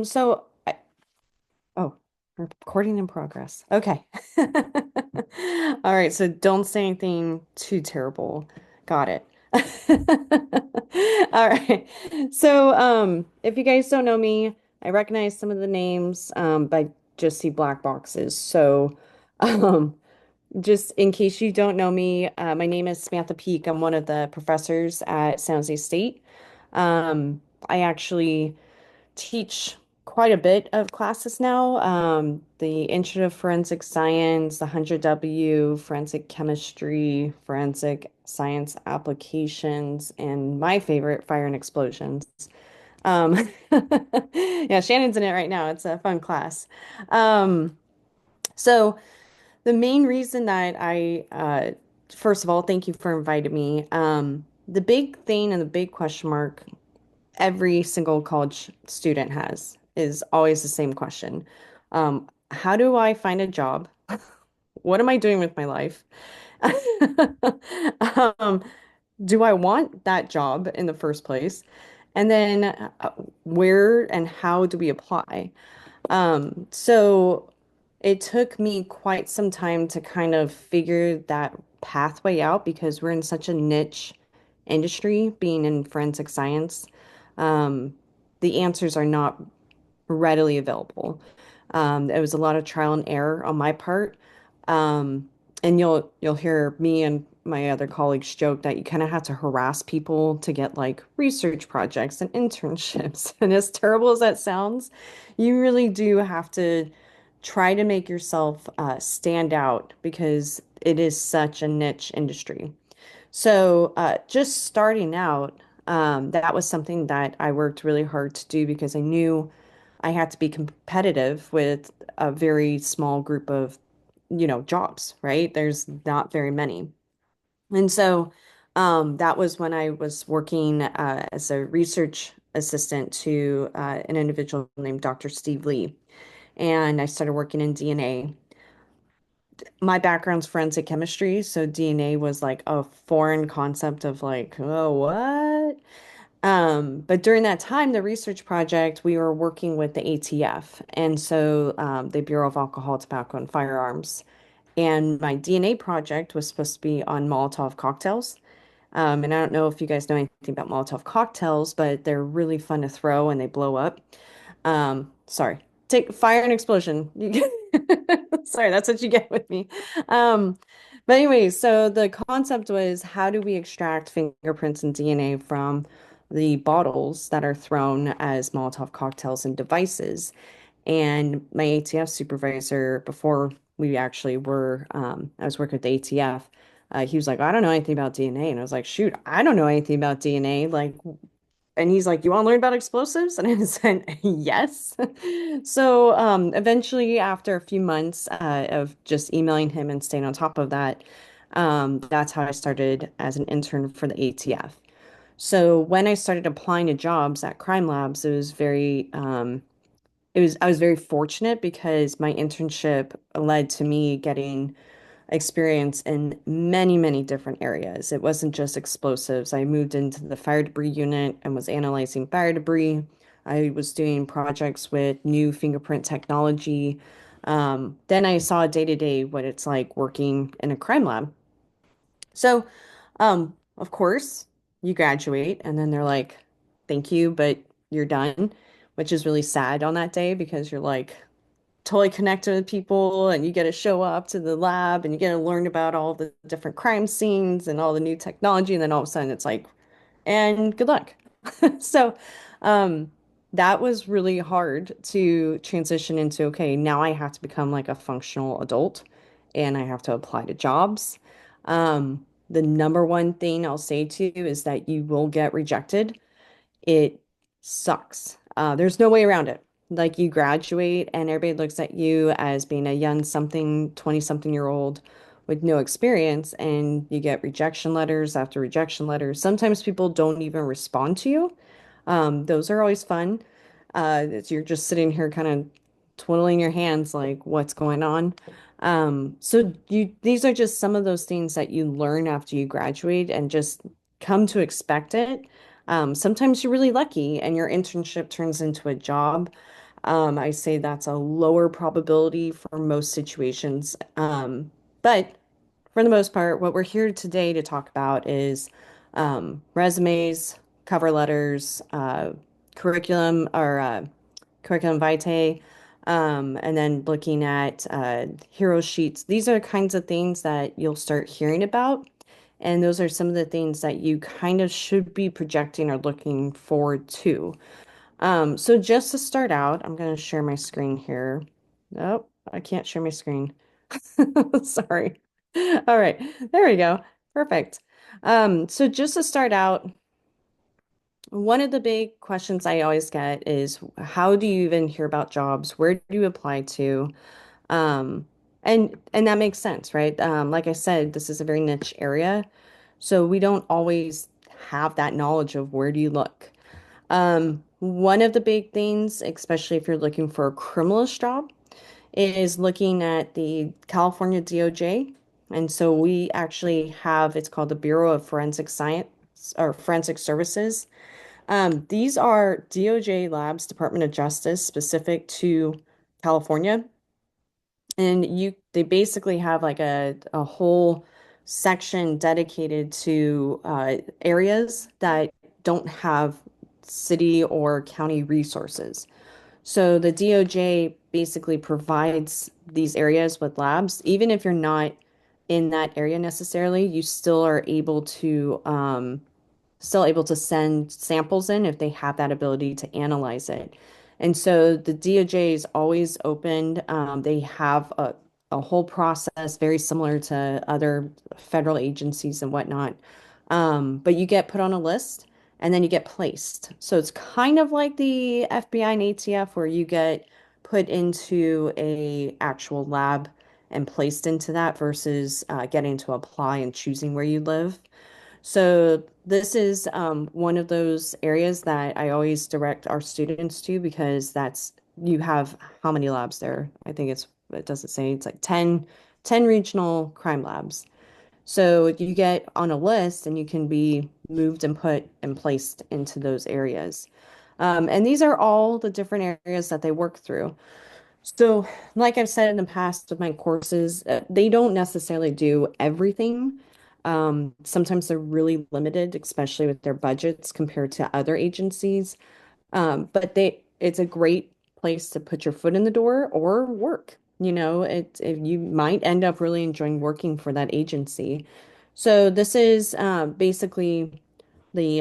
So oh, recording in progress. Okay. All right, so don't say anything too terrible. Got it. All right. So, if you guys don't know me, I recognize some of the names, but I just see black boxes. So, um, just in case you don't know me, my name is Samantha Peak. I'm one of the professors at San Jose State. I actually teach quite a bit of classes now. The Intro to Forensic Science, the 100W, Forensic Chemistry, Forensic Science Applications, and my favorite, Fire and Explosions. Um, yeah, Shannon's in it right now. It's a fun class. Um, so the main reason that first of all, thank you for inviting me. The big thing and the big question mark every single college student has is always the same question. How do I find a job? What am I doing with my life? Um, do I want that job in the first place? And then where and how do we apply? So it took me quite some time to kind of figure that pathway out because we're in such a niche industry, being in forensic science. Um, the answers are not readily available. It was a lot of trial and error on my part. Um, and you'll hear me and my other colleagues joke that you kind of have to harass people to get like research projects and internships. And as terrible as that sounds, you really do have to try to make yourself stand out because it is such a niche industry. So, just starting out, that was something that I worked really hard to do because I knew I had to be competitive with a very small group of, jobs, right? There's not very many. And so, that was when I was working as a research assistant to an individual named Dr. Steve Lee. And I started working in DNA. My background's forensic chemistry, so DNA was like a foreign concept of like, oh, what? But during that time, the research project, we were working with the ATF, and so the Bureau of Alcohol, Tobacco, and Firearms. And my DNA project was supposed to be on Molotov cocktails. And I don't know if you guys know anything about Molotov cocktails, but they're really fun to throw and they blow up. Sorry. Take fire and explosion. Sorry, that's what you get with me. Um, but anyway, so the concept was how do we extract fingerprints and DNA from the bottles that are thrown as Molotov cocktails and devices? And my ATF supervisor, before we actually were, I was working with the ATF, he was like, I don't know anything about DNA. And I was like, shoot, I don't know anything about DNA. Like, and he's like, you want to learn about explosives? And I said, yes. So eventually, after a few months of just emailing him and staying on top of that, that's how I started as an intern for the ATF. So when I started applying to jobs at crime labs, I was very fortunate because my internship led to me getting experience in many, many different areas. It wasn't just explosives. I moved into the fire debris unit and was analyzing fire debris. I was doing projects with new fingerprint technology. Then I saw day to day what it's like working in a crime lab. So, of course, you graduate and then they're like, thank you, but you're done, which is really sad on that day because you're like, totally connected with people and you get to show up to the lab and you get to learn about all the different crime scenes and all the new technology and then all of a sudden it's like and good luck. So um that was really hard to transition into okay, now I have to become like a functional adult and I have to apply to jobs. The number one thing I'll say to you is that you will get rejected. It sucks. There's no way around it. Like you graduate and everybody looks at you as being a young something, 20 something year old with no experience, and you get rejection letters after rejection letters. Sometimes people don't even respond to you. Those are always fun. You're just sitting here kind of twiddling your hands like, what's going on? These are just some of those things that you learn after you graduate and just come to expect it. Sometimes you're really lucky and your internship turns into a job. I say that's a lower probability for most situations. But for the most part, what we're here today to talk about is resumes, cover letters, curriculum or curriculum vitae, and then looking at hero sheets. These are kinds of things that you'll start hearing about. And those are some of the things that you kind of should be projecting or looking forward to. So just to start out, I'm going to share my screen here. Nope, I can't share my screen. Sorry. All right, there we go. Perfect. So just to start out, one of the big questions I always get is how do you even hear about jobs? Where do you apply to? Um, and that makes sense, right? Like I said, this is a very niche area, so we don't always have that knowledge of where do you look. One of the big things, especially if you're looking for a criminalist job, is looking at the California DOJ. And so we actually have, it's called the Bureau of Forensic Science or Forensic Services. These are DOJ labs, Department of Justice, specific to California. And they basically have like a whole section dedicated to areas that don't have city or county resources. So the DOJ basically provides these areas with labs. Even if you're not in that area necessarily, you still able to send samples in if they have that ability to analyze it. And so the DOJ is always open. They have a whole process very similar to other federal agencies and whatnot. But you get put on a list and then you get placed. So it's kind of like the FBI and ATF where you get put into a actual lab and placed into that versus getting to apply and choosing where you live. So this is one of those areas that I always direct our students to because you have how many labs there? I think it doesn't say, it's like 10 regional crime labs. So you get on a list and you can be moved and put and placed into those areas. And these are all the different areas that they work through. So, like I've said in the past with my courses, they don't necessarily do everything. Sometimes they're really limited, especially with their budgets compared to other agencies. But it's a great place to put your foot in the door or work. You might end up really enjoying working for that agency. So this is basically we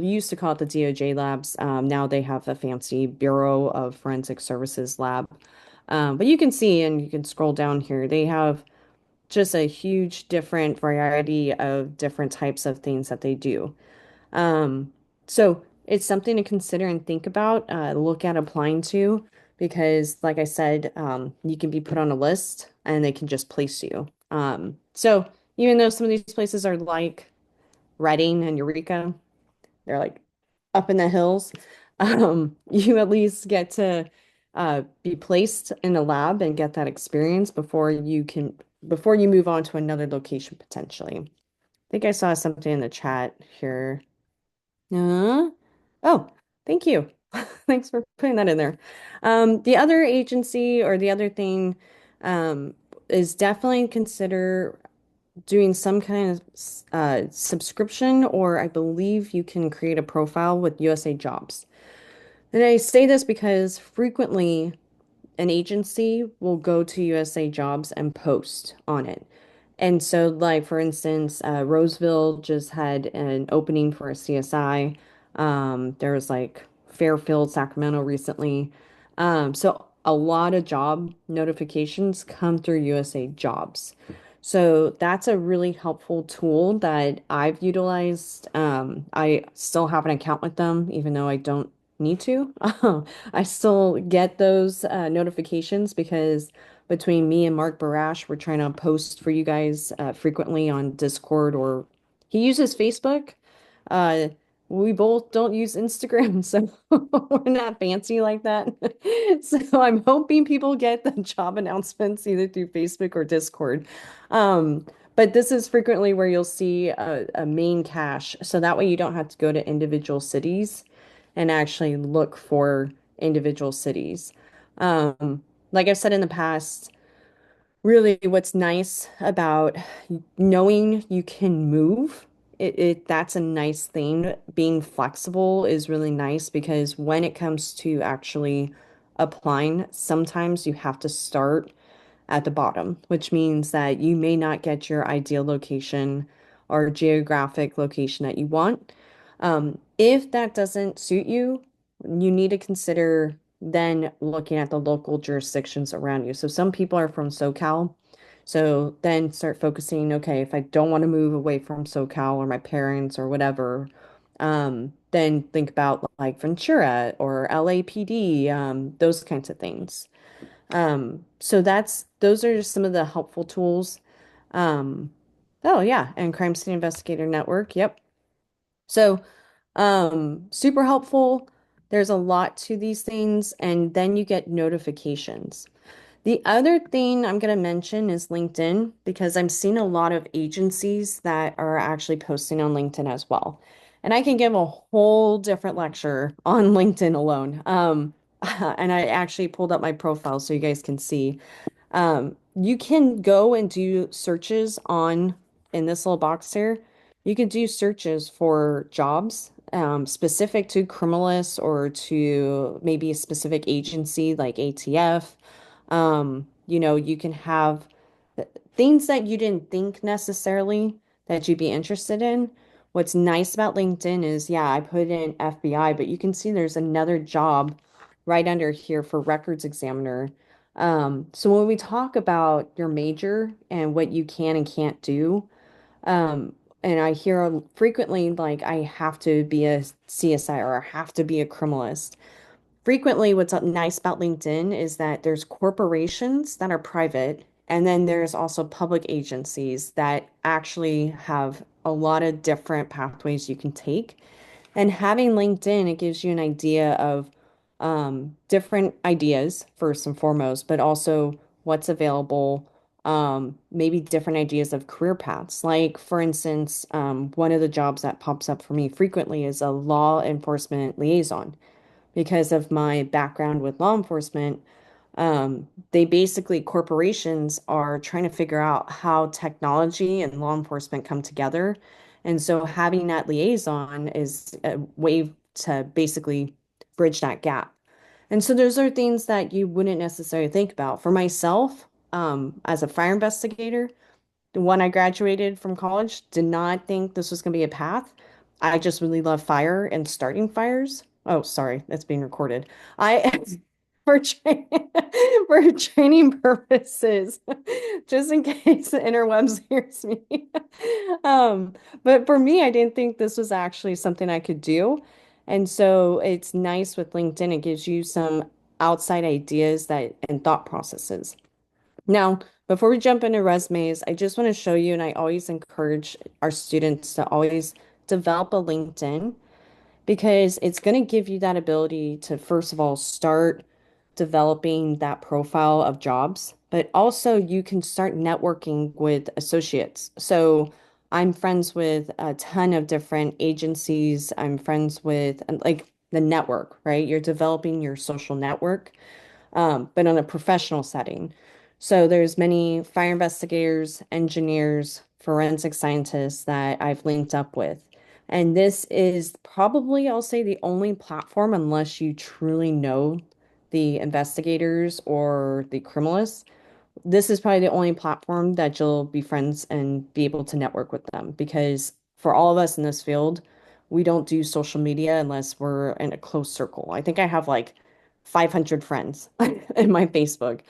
used to call it the DOJ labs. Now they have a fancy Bureau of Forensic Services lab. But you can see, and you can scroll down here, they have just a huge different variety of different types of things that they do. Um, so it's something to consider and think about, look at applying to, because like I said, you can be put on a list and they can just place you. So even though some of these places are like Redding and Eureka, they're like up in the hills. You at least get to be placed in a lab and get that experience before you move on to another location potentially. I think I saw something in the chat here. Oh, thank you. Thanks for putting that in there. The other agency or the other thing um, is definitely consider doing some kind of subscription, or I believe you can create a profile with USA Jobs. And I say this because frequently an agency will go to USA Jobs and post on it. And so, like, for instance, Roseville just had an opening for a CSI. There was like Fairfield, Sacramento recently. So a lot of job notifications come through USA Jobs. So that's a really helpful tool that I've utilized. I still have an account with them, even though I don't need to. I still get those notifications because between me and Mark Barash, we're trying to post for you guys frequently on Discord, or he uses Facebook. Uh, we both don't use Instagram, so we're not fancy like that. So I'm hoping people get the job announcements either through Facebook or Discord. But this is frequently where you'll see a main cache, so that way you don't have to go to individual cities and actually look for individual cities. Like I've said in the past, really what's nice about knowing you can move, that's a nice thing. Being flexible is really nice because when it comes to actually applying, sometimes you have to start at the bottom, which means that you may not get your ideal location or geographic location that you want. If that doesn't suit you, you need to consider then looking at the local jurisdictions around you. So some people are from SoCal. So then start focusing, okay, if I don't want to move away from SoCal or my parents or whatever, then think about like Ventura or LAPD, those kinds of things. So those are just some of the helpful tools. Um, oh yeah, and Crime Scene Investigator Network. Yep. So, super helpful. There's a lot to these things, and then you get notifications. The other thing I'm going to mention is LinkedIn because I'm seeing a lot of agencies that are actually posting on LinkedIn as well. And I can give a whole different lecture on LinkedIn alone. And I actually pulled up my profile so you guys can see. You can go and do searches on, in this little box here, you can do searches for jobs specific to criminalists or to maybe a specific agency like ATF. You can have things that you didn't think necessarily that you'd be interested in. What's nice about LinkedIn is, yeah, I put in FBI, but you can see there's another job right under here for records examiner. So when we talk about your major and what you can and can't do, and I hear frequently like I have to be a CSI or I have to be a criminalist. Frequently, what's nice about LinkedIn is that there's corporations that are private, and then there's also public agencies that actually have a lot of different pathways you can take. And having LinkedIn, it gives you an idea of different ideas, first and foremost, but also what's available, maybe different ideas of career paths. Like, for instance, one of the jobs that pops up for me frequently is a law enforcement liaison because of my background with law enforcement. They basically, corporations are trying to figure out how technology and law enforcement come together. And so having that liaison is a way to basically bridge that gap. And so those are things that you wouldn't necessarily think about. For myself, as a fire investigator, when I graduated from college, did not think this was going to be a path. I just really love fire and starting fires. Oh, sorry, that's being recorded. I for tra for training purposes, just in case the interwebs hears me. Um, but for me, I didn't think this was actually something I could do. And so it's nice with LinkedIn. It gives you some outside ideas that and thought processes. Now, before we jump into resumes, I just want to show you, and I always encourage our students to always develop a LinkedIn because it's going to give you that ability to, first of all, start developing that profile of jobs, but also you can start networking with associates. So I'm friends with a ton of different agencies. I'm friends with like the network, right? You're developing your social network but on a professional setting. So there's many fire investigators, engineers, forensic scientists that I've linked up with. And this is probably, I'll say, the only platform, unless you truly know the investigators or the criminalists, this is probably the only platform that you'll be friends and be able to network with them because for all of us in this field, we don't do social media unless we're in a close circle. I think I have like 500 friends in my Facebook.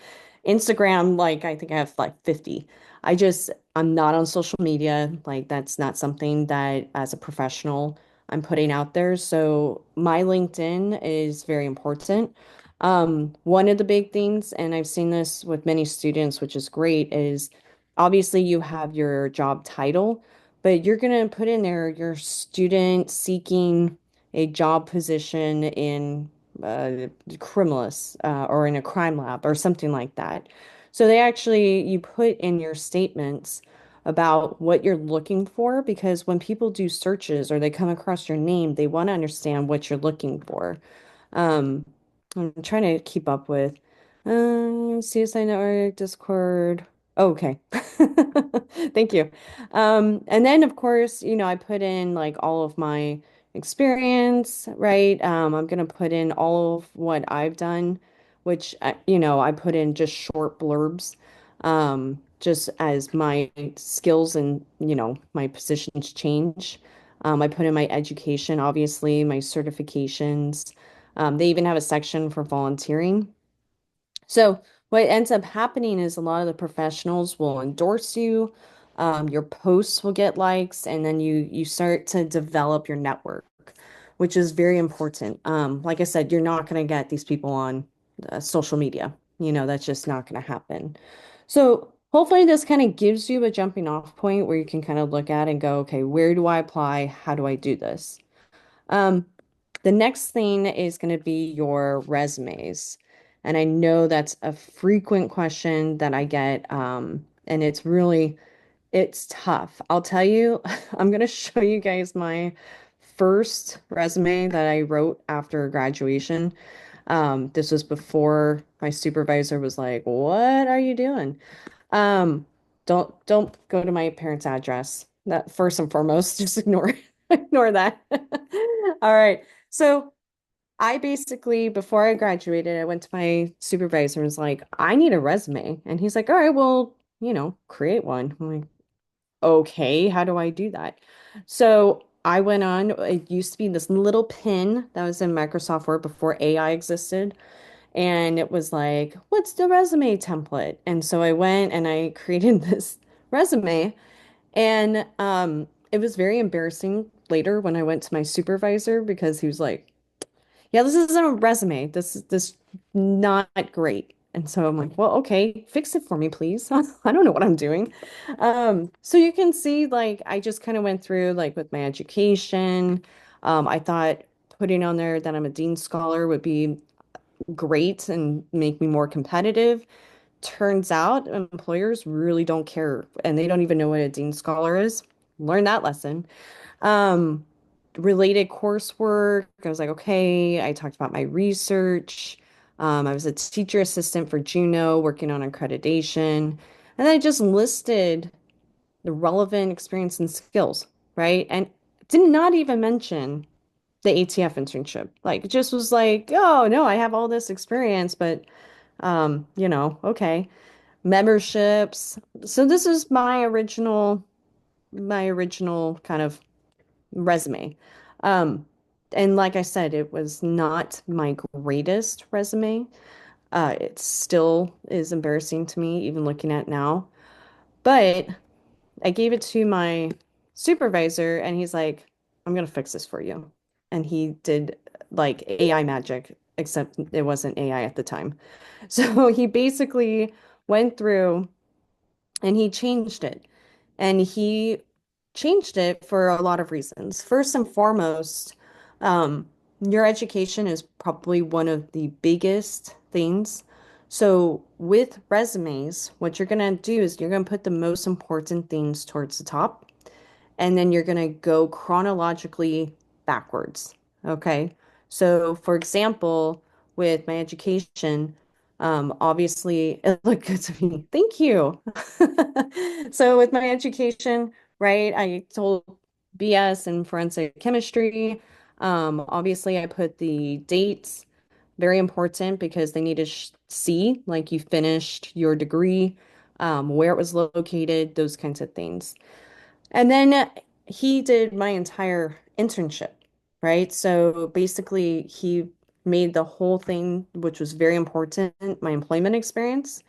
Instagram, like I think I have like 50. I'm not on social media. Like that's not something that as a professional I'm putting out there. So my LinkedIn is very important. One of the big things, and I've seen this with many students, which is great, is obviously you have your job title, but you're going to put in there your student seeking a job position in criminalist or in a crime lab or something like that. So you put in your statements about what you're looking for because when people do searches or they come across your name, they want to understand what you're looking for. Um, I'm trying to keep up with CSI Network, Discord. Oh, okay. Thank you. And then of course, I put in like all of my experience, right? I'm gonna put in all of what I've done, which I put in just short blurbs, just as my skills and my positions change. I put in my education, obviously, my certifications. They even have a section for volunteering. So what ends up happening is a lot of the professionals will endorse you. Your posts will get likes, and then you start to develop your network, which is very important. Like I said, you're not going to get these people on social media. That's just not going to happen. So hopefully this kind of gives you a jumping off point where you can kind of look at and go, okay, where do I apply? How do I do this? Um, the next thing is going to be your resumes. And I know that's a frequent question that I get. And it's tough. I'll tell you, I'm going to show you guys my first resume that I wrote after graduation. This was before my supervisor was like, "What are you doing?" Um, don't go to my parents' address. That first and foremost, just ignore that. All right. So I basically, before I graduated, I went to my supervisor and was like, I need a resume. And he's like, all right, well, create one. I'm like, okay, how do I do that? So I went on, it used to be this little pin that was in Microsoft Word before AI existed. And it was like, what's the resume template? And so I went and I created this resume. And it was very embarrassing later when I went to my supervisor because he was like, yeah, this isn't a resume. This not great. And so I'm like, well, okay, fix it for me, please. I don't know what I'm doing. So you can see like I just kind of went through like with my education. I thought putting on there that I'm a dean scholar would be great and make me more competitive. Turns out employers really don't care and they don't even know what a dean scholar is. Learn that lesson. Um, Related coursework. I was like, okay, I talked about my research. I was a teacher assistant for Juno working on accreditation. And then I just listed the relevant experience and skills, right? And did not even mention the ATF internship. Like, it just was like, oh, no, I have all this experience, but, okay. Memberships. So this is my original kind of resume. Um, and like I said, it was not my greatest resume. It still is embarrassing to me, even looking at now. But I gave it to my supervisor, and he's like, I'm gonna fix this for you. And he did like AI magic, except it wasn't AI at the time. So he basically went through and he changed it. And he changed it for a lot of reasons. First and foremost, your education is probably one of the biggest things. So with resumes, what you're going to do is you're going to put the most important things towards the top, and then you're going to go chronologically backwards. Okay. So, for example, with my education, obviously it looked good to me. Thank you. So, with my education, right, I told BS and forensic chemistry. Obviously, I put the dates, very important because they need to see like you finished your degree, where it was located, those kinds of things. And then he did my entire internship, right? So basically, he made the whole thing, which was very important, my employment experience.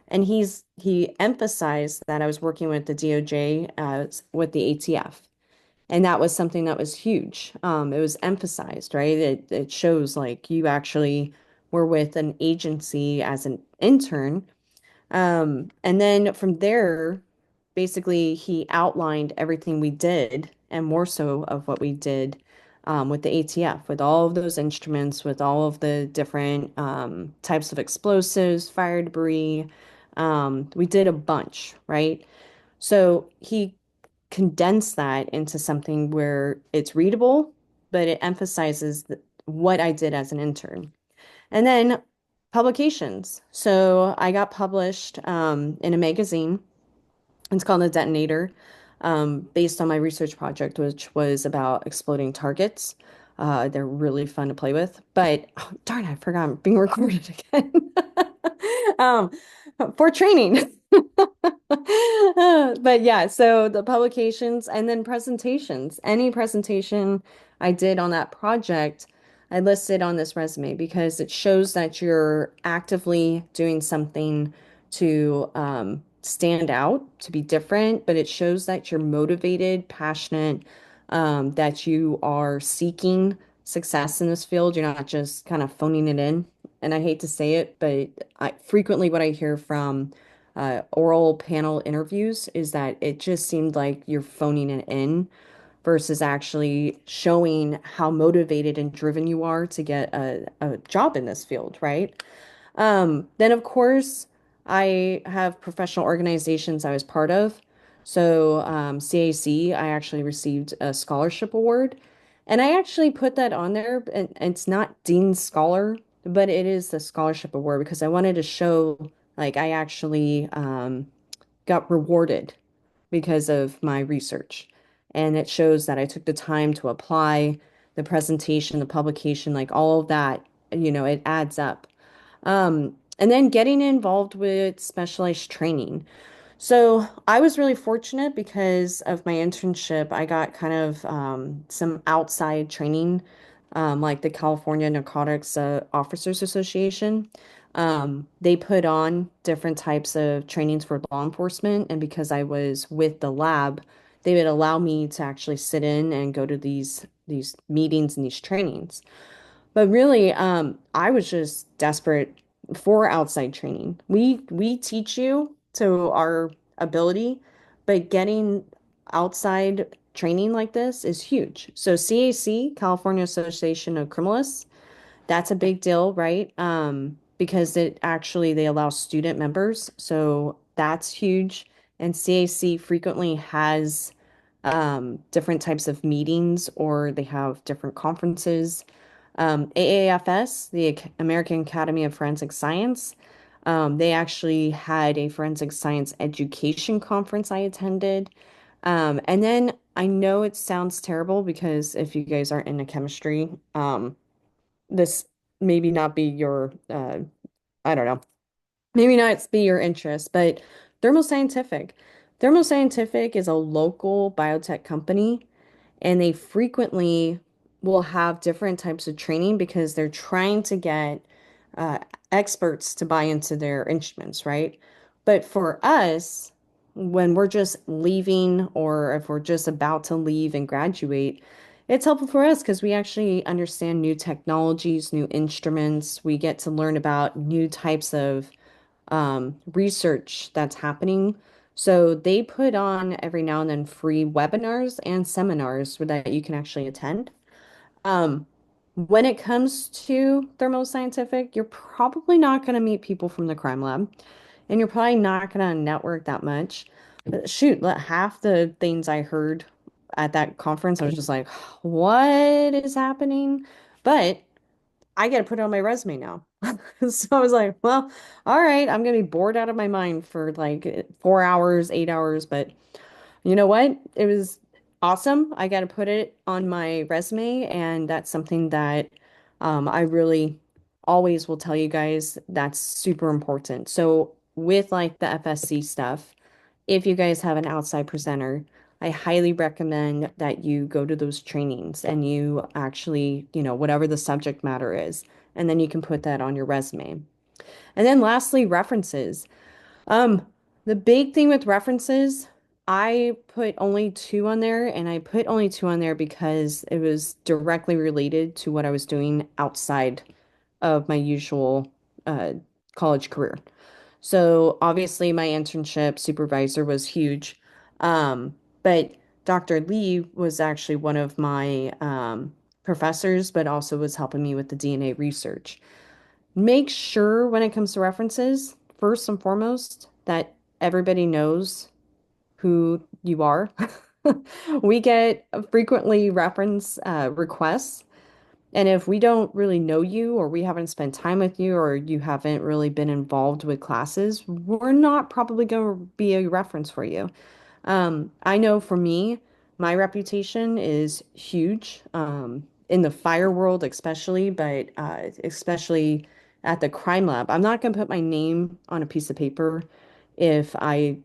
And he emphasized that I was working with the DOJ with the ATF. And that was something that was huge. It was emphasized, right? It shows like you actually were with an agency as an intern, and then from there, basically, he outlined everything we did and more so of what we did with the ATF, with all of those instruments, with all of the different types of explosives, fire debris. We did a bunch, right? So he condensed that into something where it's readable, but it emphasizes what I did as an intern. And then publications. So I got published in a magazine. It's called The Detonator, based on my research project, which was about exploding targets. They're really fun to play with. But oh, darn, I forgot I'm being recorded again. um, for training. But yeah, so the publications and then presentations. Any presentation I did on that project, I listed on this resume because it shows that you're actively doing something to stand out, to be different, but it shows that you're motivated, passionate, that you are seeking success in this field. You're not just kind of phoning it in. And I hate to say it, but frequently what I hear from oral panel interviews is that it just seemed like you're phoning it in versus actually showing how motivated and driven you are to get a job in this field, right? Then, of course, I have professional organizations I was part of. So, CAC, I actually received a scholarship award. And I actually put that on there. And it's not Dean Scholar, but it is the scholarship award because I wanted to show like I actually got rewarded because of my research. And it shows that I took the time to apply the presentation, the publication, like all of that, it adds up. And then getting involved with specialized training. So I was really fortunate because of my internship. I got kind of some outside training, like the California Narcotics Officers Association. They put on different types of trainings for law enforcement, and because I was with the lab, they would allow me to actually sit in and go to these meetings and these trainings. But really, I was just desperate for outside training. We teach you to our ability, but getting outside training like this is huge. So CAC, California Association of Criminalists, that's a big deal, right? Because it actually they allow student members, so that's huge. And CAC frequently has different types of meetings or they have different conferences. AAFS, the American Academy of Forensic Science, they actually had a forensic science education conference I attended. And then I know it sounds terrible because if you guys aren't into chemistry, this maybe not be your, I don't know, maybe not be your interest, but Thermo Scientific. Thermo Scientific is a local biotech company and they frequently will have different types of training because they're trying to get uh, experts to buy into their instruments, right? But for us, when we're just leaving or if we're just about to leave and graduate, it's helpful for us because we actually understand new technologies, new instruments. We get to learn about new types of research that's happening. So they put on every now and then free webinars and seminars that you can actually attend. Um, when it comes to thermoscientific, you're probably not going to meet people from the crime lab, and you're probably not going to network that much. But shoot, half the things I heard at that conference, I was just like, what is happening? But I got to put it on my resume now. So I was like, well, all right, I'm gonna be bored out of my mind for like 4 hours, 8 hours, but you know what? It was awesome. I got to put it on my resume, and that's something that I really always will tell you guys that's super important. So with like the FSC stuff, if you guys have an outside presenter, I highly recommend that you go to those trainings and you actually, whatever the subject matter is, and then you can put that on your resume. And then lastly, references. Um, the big thing with references, I put only two on there, and I put only two on there because it was directly related to what I was doing outside of my usual uh, college career. So obviously my internship supervisor was huge. But Dr. Lee was actually one of my professors, but also was helping me with the DNA research. Make sure when it comes to references, first and foremost, that everybody knows who you are. We get frequently reference requests And if we don't really know you, or we haven't spent time with you, or you haven't really been involved with classes, we're not probably going to be a reference for you. I know for me, my reputation is huge, in the fire world, especially, but especially at the crime lab. I'm not going to put my name on a piece of paper if I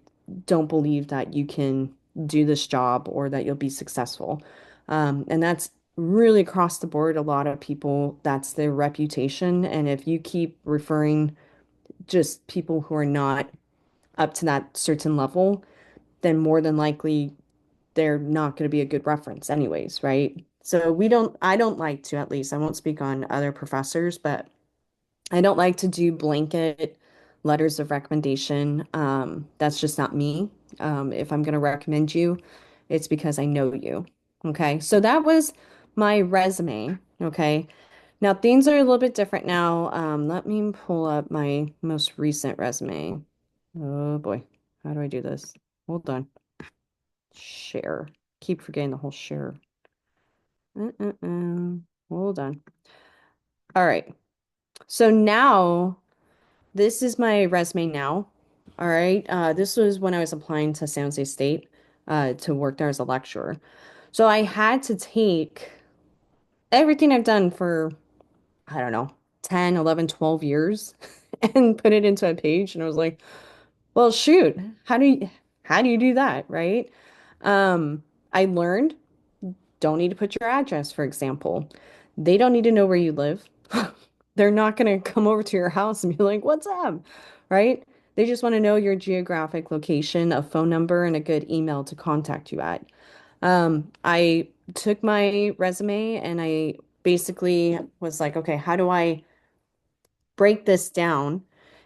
don't believe that you can do this job or that you'll be successful. And that's really across the board. A lot of people, that's their reputation. And if you keep referring just people who are not up to that certain level, then more than likely they're not going to be a good reference anyways, right? So I don't like to, at least, I won't speak on other professors, but I don't like to do blanket letters of recommendation. That's just not me. If I'm going to recommend you, it's because I know you. Okay. So that was my resume. Okay. Now things are a little bit different now. Let me pull up my most recent resume. Oh boy. How do I do this? Hold on. Share. Keep forgetting the whole share. Hold on. All right. So now this is my resume now. All right. This was when I was applying to San Jose State to work there as a lecturer. So I had to take everything I've done for, I don't know, 10, 11, 12 years and put it into a page. And I was like, well, shoot, how do you do that? Right. I learned don't need to put your address, for example. They don't need to know where you live. They're not going to come over to your house and be like, what's up? Right? They just want to know your geographic location, a phone number, and a good email to contact you at. I took my resume and I basically was like, okay, how do I break this down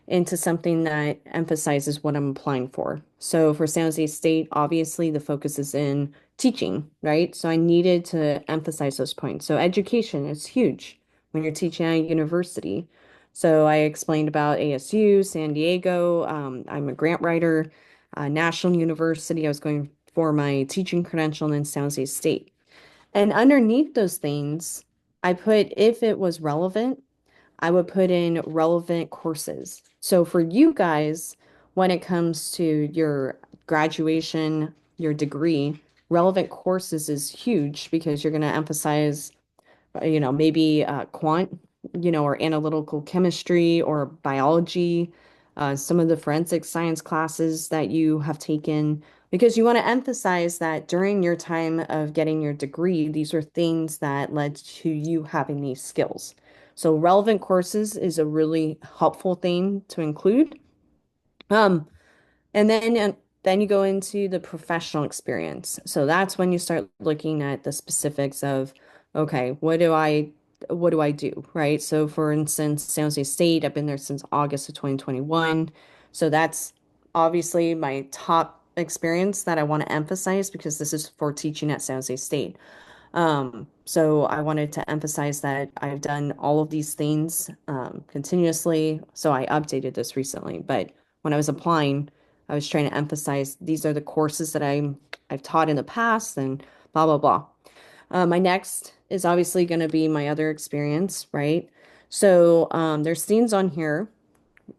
into something that emphasizes what I'm applying for? So for San Jose State, obviously the focus is in teaching, right? So I needed to emphasize those points. So education is huge when you're teaching at a university. So I explained about ASU, San Diego. I'm a grant writer, National University. I was going for my teaching credential in San Jose State. And underneath those things, I put if it was relevant, I would put in relevant courses. So for you guys, when it comes to your graduation, your degree, relevant courses is huge because you're going to emphasize, maybe quant, or analytical chemistry or biology, some of the forensic science classes that you have taken, because you want to emphasize that during your time of getting your degree, these are things that led to you having these skills. So relevant courses is a really helpful thing to include. Um, and then you go into the professional experience. So that's when you start looking at the specifics of, okay, what do I do, right? So for instance, San Jose State, I've been there since August of 2021. So that's obviously my top experience that I want to emphasize because this is for teaching at San Jose State. So I wanted to emphasize that I've done all of these things continuously. So I updated this recently, but when I was applying, I was trying to emphasize these are the courses that I've taught in the past and blah blah blah. My next is obviously going to be my other experience, right? So there's things on here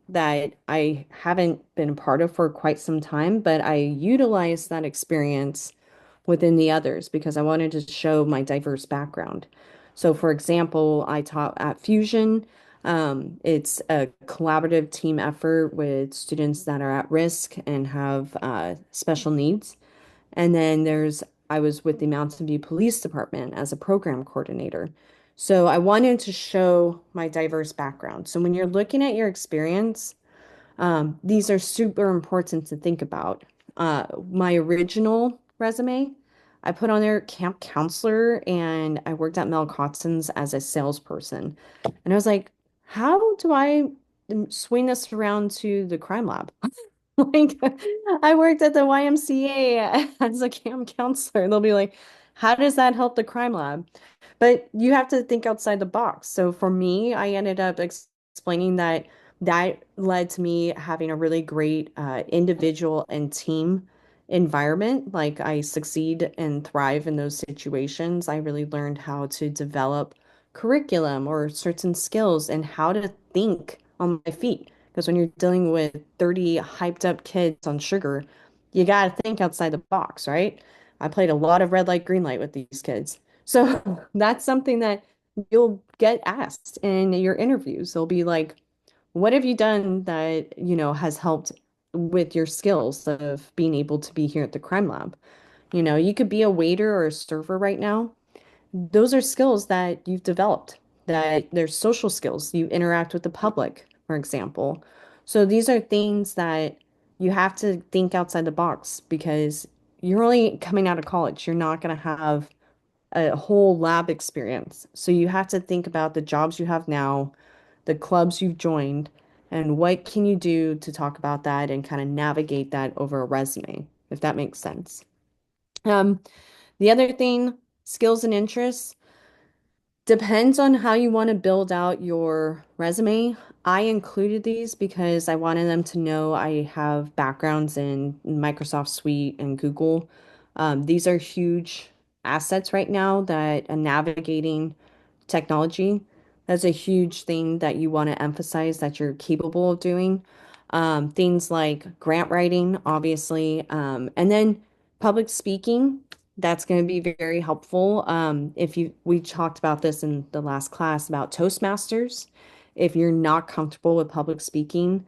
that I haven't been a part of for quite some time, but I utilized that experience within the others because I wanted to show my diverse background. So, for example, I taught at Fusion. It's a collaborative team effort with students that are at risk and have special needs. And then I was with the Mountain View Police Department as a program coordinator. So I wanted to show my diverse background. So when you're looking at your experience, these are super important to think about. My original resume, I put on there camp counselor and I worked at Mel Cotson's as a salesperson. And I was like, how do I swing this around to the crime lab? Like, I worked at the YMCA as a camp counselor. They'll be like, how does that help the crime lab? But you have to think outside the box. So for me, I ended up explaining that that led to me having a really great individual and team environment. Like I succeed and thrive in those situations. I really learned how to develop curriculum or certain skills and how to think on my feet. Because when you're dealing with 30 hyped up kids on sugar, you got to think outside the box, right? I played a lot of red light, green light with these kids. So that's something that you'll get asked in your interviews. They'll be like, what have you done that, has helped with your skills of being able to be here at the crime lab? You could be a waiter or a server right now. Those are skills that you've developed, that they're social skills. You interact with the public, for example. So these are things that you have to think outside the box because you're only coming out of college. You're not going to have a whole lab experience. So you have to think about the jobs you have now, the clubs you've joined, and what can you do to talk about that and kind of navigate that over a resume, if that makes sense. Um, the other thing, skills and interests. Depends on how you want to build out your resume. I included these because I wanted them to know I have backgrounds in Microsoft Suite and Google. These are huge assets right now that navigating technology. That's a huge thing that you want to emphasize that you're capable of doing. Things like grant writing, obviously, and then public speaking. That's going to be very helpful. If we talked about this in the last class about Toastmasters. If you're not comfortable with public speaking,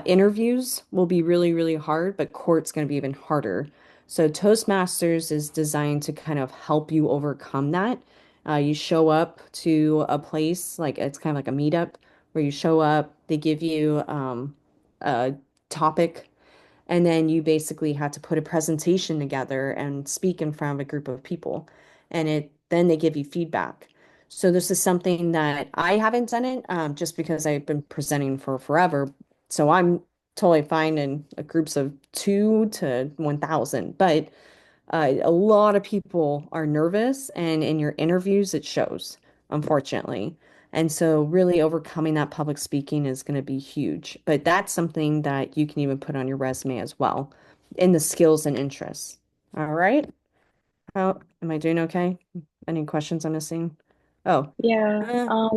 interviews will be really, really hard, but court's going to be even harder. So Toastmasters is designed to kind of help you overcome that. You show up to a place, like it's kind of like a meetup where you show up, they give you a topic, and then you basically had to put a presentation together and speak in front of a group of people. And then they give you feedback. So this is something that I haven't done it just because I've been presenting for forever. So I'm totally fine in groups of 2 to 1,000. But a lot of people are nervous, and in your interviews, it shows, unfortunately. And so, really overcoming that public speaking is going to be huge. But that's something that you can even put on your resume as well in the skills and interests. All right. How am I doing okay? Any questions I'm missing? Oh, Yeah, uh,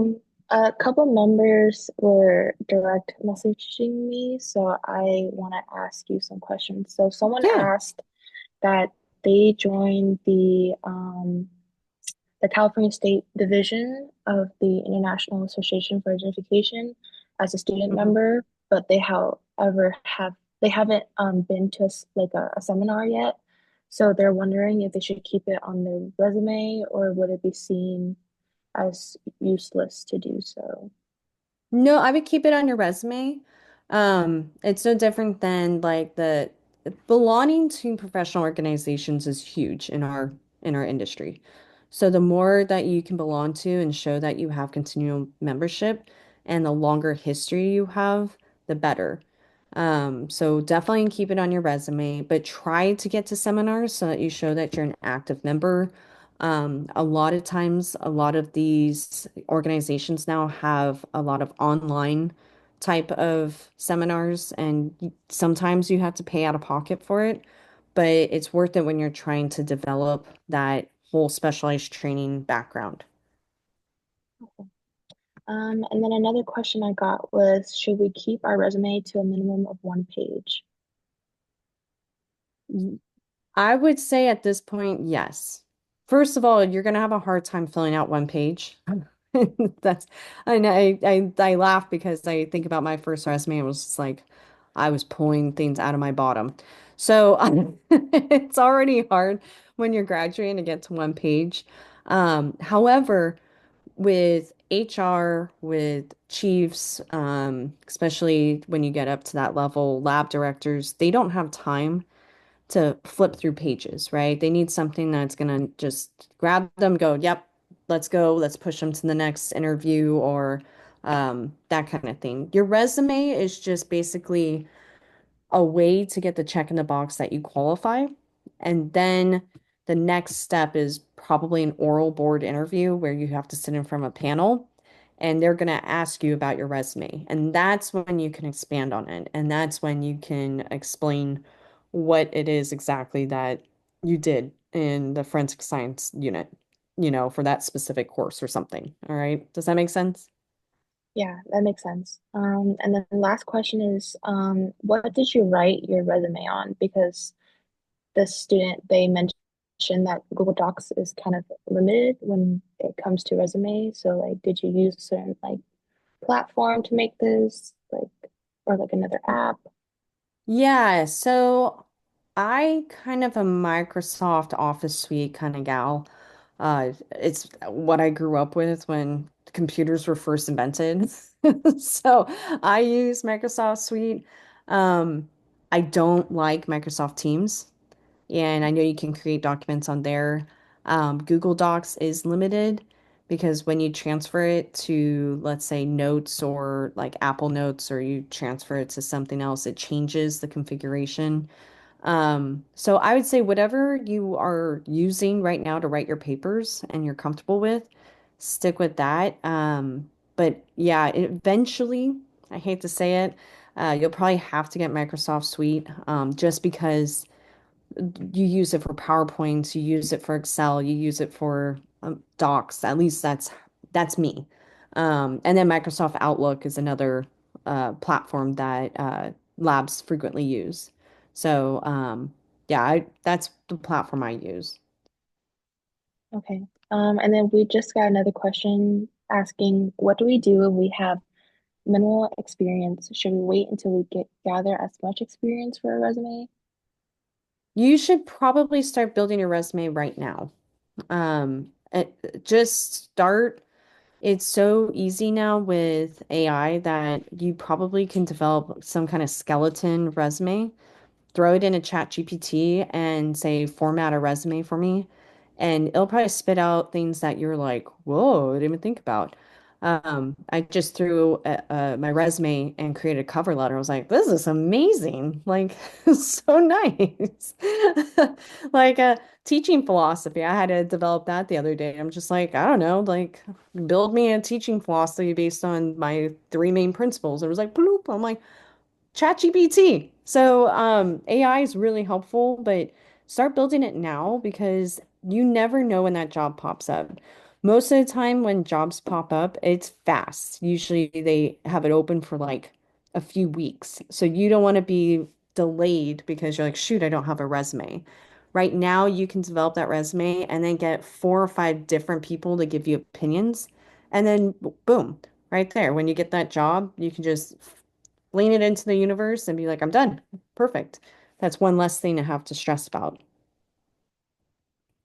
a couple members were direct messaging me, so I want to ask you some questions. So someone yeah. asked that they joined the California State Division of the International Association for Education as a student Mhm. member, but they haven't been to a seminar yet. So they're wondering if they should keep it on their resume or would it be seen as useless to do so. No, I would keep it on your resume. It's no different than like the belonging to professional organizations is huge in our industry. So the more that you can belong to and show that you have continual membership and the longer history you have, the better. So definitely keep it on your resume, but try to get to seminars so that you show that you're an active member. A lot of times, a lot of these organizations now have a lot of online type of seminars, and sometimes you have to pay out of pocket for it, but it's worth it when you're trying to develop that whole specialized training background. And then another question I got was, should we keep our resume to a minimum of 1 page? I would say at this point, yes. First of all, you're going to have a hard time filling out one page. That's, and I laugh because I think about my first resume. It was just like I was pulling things out of my bottom. So it's already hard when you're graduating to get to one page. However, with HR, with chiefs, especially when you get up to that level, lab directors, they don't have time to flip through pages, right? They need something that's going to just grab them, go, yep, let's go, let's push them to the next interview or that kind of thing. Your resume is just basically a way to get the check in the box that you qualify. And then the next step is probably an oral board interview where you have to sit in front of a panel and they're going to ask you about your resume. And that's when you can expand on it. And that's when you can explain what it is exactly that you did in the forensic science unit. for that specific course or something. All right. Does that make sense? Yeah, that makes sense. And then the last question is, what did you write your resume on? Because the student, they mentioned that Google Docs is kind of limited when it comes to resume. So like, did you use a certain like platform to make this, like, or like another app? Yeah, so I kind of a Microsoft Office Suite kind of gal. It's what I grew up with when computers were first invented. So I use Microsoft Suite. Um, I don't like Microsoft Teams, and I know you can create documents on there. Google Docs is limited because when you transfer it to, let's say, Notes or like Apple Notes, or you transfer it to something else, it changes the configuration. So I would say whatever you are using right now to write your papers and you're comfortable with, stick with that. But yeah, eventually, I hate to say it, you'll probably have to get Microsoft Suite, just because you use it for PowerPoints, you use it for Excel, you use it for docs. At least that's me. And then Microsoft Outlook is another platform that labs frequently use. So yeah, that's the platform I use. Okay. And then we just got another question asking, what do we do if we have minimal experience? Should we wait until we gather as much experience for a resume? You should probably start building your resume right now. Just start. It's so easy now with AI that you probably can develop some kind of skeleton resume, throw it in a chat GPT and say, format a resume for me. And it'll probably spit out things that you're like, whoa, I didn't even think about. I just threw my resume and created a cover letter. I was like, this is amazing. Like, so nice. Like teaching philosophy. I had to develop that the other day. I'm just like, I don't know, like build me a teaching philosophy based on my three main principles. It was like, bloop. I'm like, ChatGPT. So AI is really helpful, but start building it now because you never know when that job pops up. Most of the time when jobs pop up, it's fast. Usually they have it open for like a few weeks. So you don't want to be delayed because you're like, shoot, I don't have a resume. Right now, you can develop that resume and then get four or five different people to give you opinions. And then boom, right there. When you get that job, you can just lean it into the universe and be like, I'm done. Perfect. That's one less thing to have to stress about.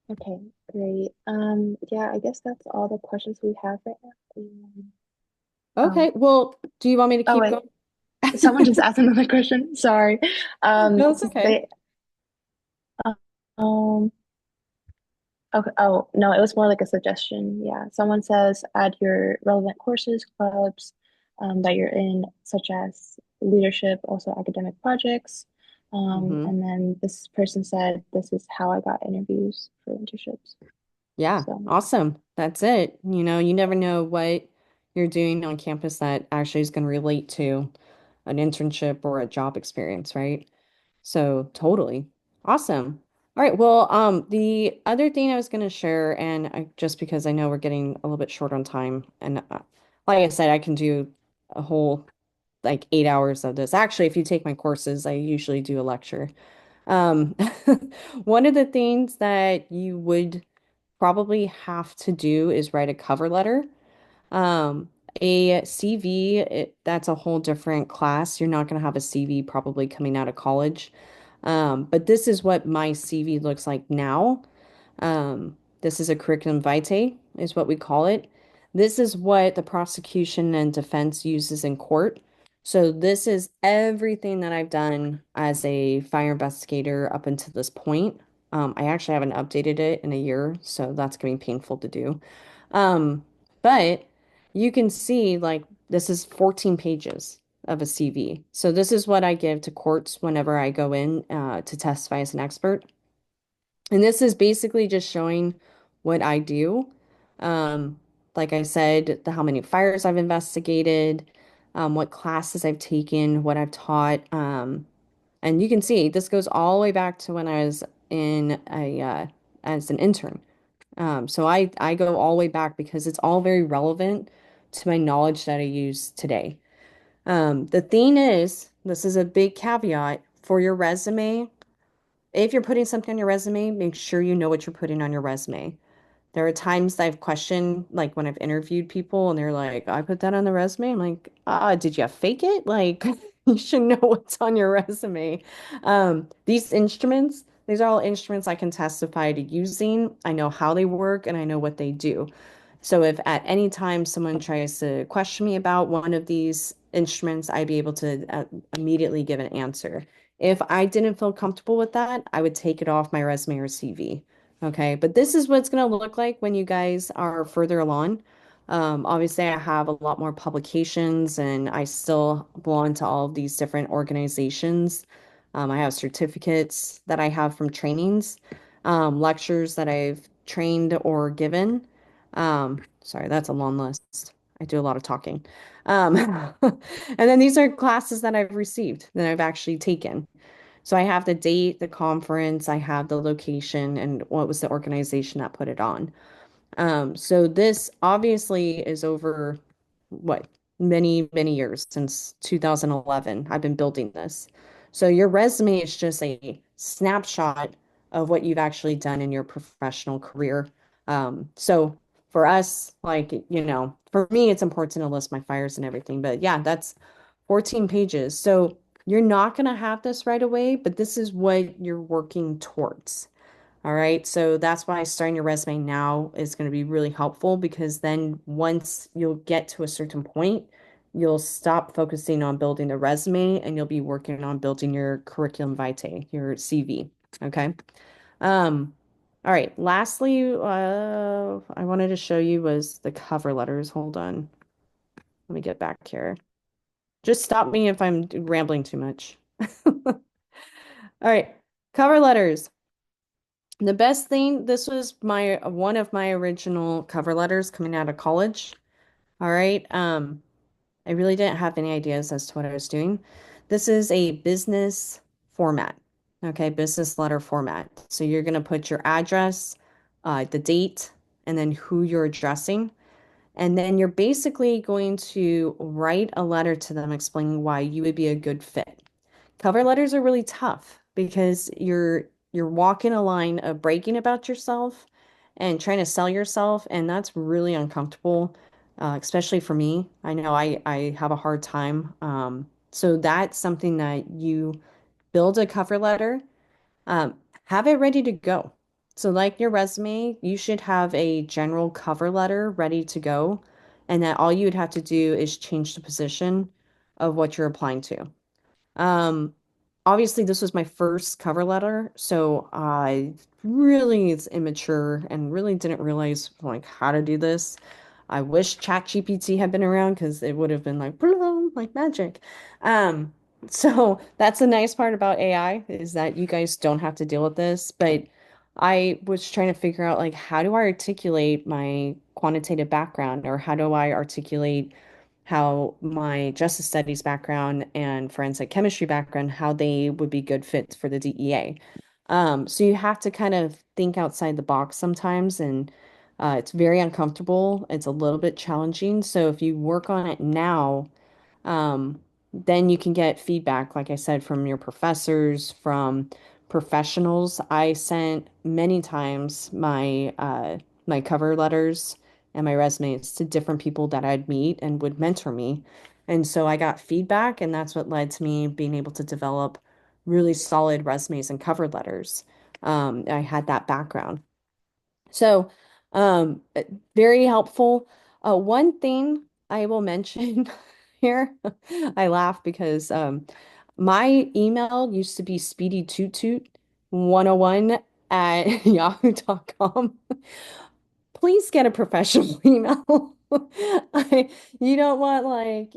Okay, great. Yeah, I guess that's all the questions we have right now. Oh, Okay, well, do you want me to oh keep wait, going? someone just asked another question. Sorry. No, it's okay. They, um, okay. Oh, no, it was more like a suggestion. Yeah. Someone says add your relevant courses, clubs, that you're in, such as leadership, also academic projects. Hmm. And then this person said, this is how I got interviews for internships. Yeah, So, awesome. That's it. You never know what you're doing on campus that actually is going to relate to an internship or a job experience, right? So totally. Awesome. All right. Well, the other thing I was going to share, and just because I know we're getting a little bit short on time, and like I said, I can do a whole like 8 hours of this. Actually, if you take my courses, I usually do a lecture. Um, one of the things that you would probably have to do is write a cover letter. Um, a CV, that's a whole different class. You're not going to have a CV probably coming out of college. But this is what my CV looks like now. This is a curriculum vitae, is what we call it. This is what the prosecution and defense uses in court. So this is everything that I've done as a fire investigator up until this point. I actually haven't updated it in a year, so that's going to be painful to do. But you can see like this is 14 pages of a CV. So this is what I give to courts whenever I go in to testify as an expert. And this is basically just showing what I do. Um, like I said, how many fires I've investigated, what classes I've taken, what I've taught. And you can see this goes all the way back to when I was in a as an intern. So I go all the way back because it's all very relevant to my knowledge that I use today. The thing is, this is a big caveat for your resume. If you're putting something on your resume, make sure you know what you're putting on your resume. There are times I've questioned, like when I've interviewed people and they're like, I put that on the resume. I'm like, did you fake it? Like, you should know what's on your resume. These instruments, these are all instruments I can testify to using. I know how they work and I know what they do. So if at any time someone tries to question me about one of these instruments, I'd be able to immediately give an answer. If I didn't feel comfortable with that, I would take it off my resume or CV. Okay, but this is what it's going to look like when you guys are further along. Obviously, I have a lot more publications and I still belong to all of these different organizations. I have certificates that I have from trainings, lectures that I've trained or given. Sorry, that's a long list. I do a lot of talking. Um, and then these are classes that I've received that I've actually taken. So I have the date, the conference, I have the location, and what was the organization that put it on. So this obviously is over what, many, many years since 2011. I've been building this. So your resume is just a snapshot of what you've actually done in your professional career. So for us, like, for me, it's important to list my fires and everything. But yeah, that's 14 pages. So you're not going to have this right away, but this is what you're working towards. All right. So that's why starting your resume now is going to be really helpful because then once you'll get to a certain point, you'll stop focusing on building the resume and you'll be working on building your curriculum vitae, your CV. Okay. Um, all right. Lastly, I wanted to show you was the cover letters. Hold on. Let me get back here. Just stop me if I'm rambling too much. All right. Cover letters. The best thing, this was my one of my original cover letters coming out of college. All right. I really didn't have any ideas as to what I was doing. This is a business format. Okay, business letter format. So you're gonna put your address, the date, and then who you're addressing. And then you're basically going to write a letter to them explaining why you would be a good fit. Cover letters are really tough because you're walking a line of bragging about yourself and trying to sell yourself, and that's really uncomfortable, especially for me. I know I have a hard time. So that's something that you build a cover letter, um, have it ready to go. So like your resume, you should have a general cover letter ready to go, and that all you would have to do is change the position of what you're applying to. Um, Obviously, this was my first cover letter, so I really is immature and really didn't realize like how to do this. I wish ChatGPT had been around because it would have been like boom, like magic. Um, so that's the nice part about AI is that you guys don't have to deal with this. But I was trying to figure out like how do I articulate my quantitative background or how do I articulate how my justice studies background and forensic chemistry background, how they would be good fits for the DEA. So you have to kind of think outside the box sometimes, and it's very uncomfortable. It's a little bit challenging. So if you work on it now, um, then you can get feedback, like I said, from your professors, from professionals. I sent many times my cover letters and my resumes to different people that I'd meet and would mentor me. And so I got feedback, and that's what led to me being able to develop really solid resumes and cover letters. I had that background. So, very helpful. One thing I will mention here, I laugh because my email used to be speedytoottoot101 at yahoo.com. Please get a professional email. You don't want like,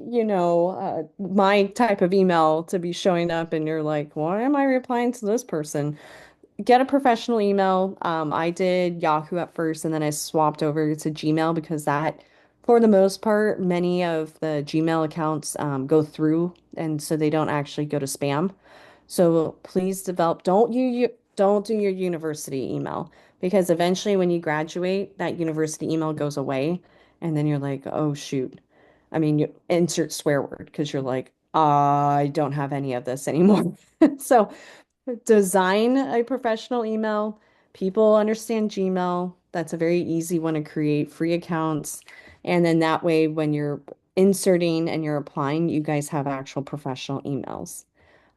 my type of email to be showing up and you're like, why am I replying to this person? Get a professional email. I did Yahoo at first and then I swapped over to Gmail because that, for the most part, many of the Gmail accounts go through and so they don't actually go to spam. So please don't do your university email because eventually when you graduate, that university email goes away and then you're like, oh shoot. I mean, you insert swear word because you're like, I don't have any of this anymore. So design a professional email. People understand Gmail. That's a very easy one to create free accounts. And then that way, when you're inserting and you're applying, you guys have actual professional emails.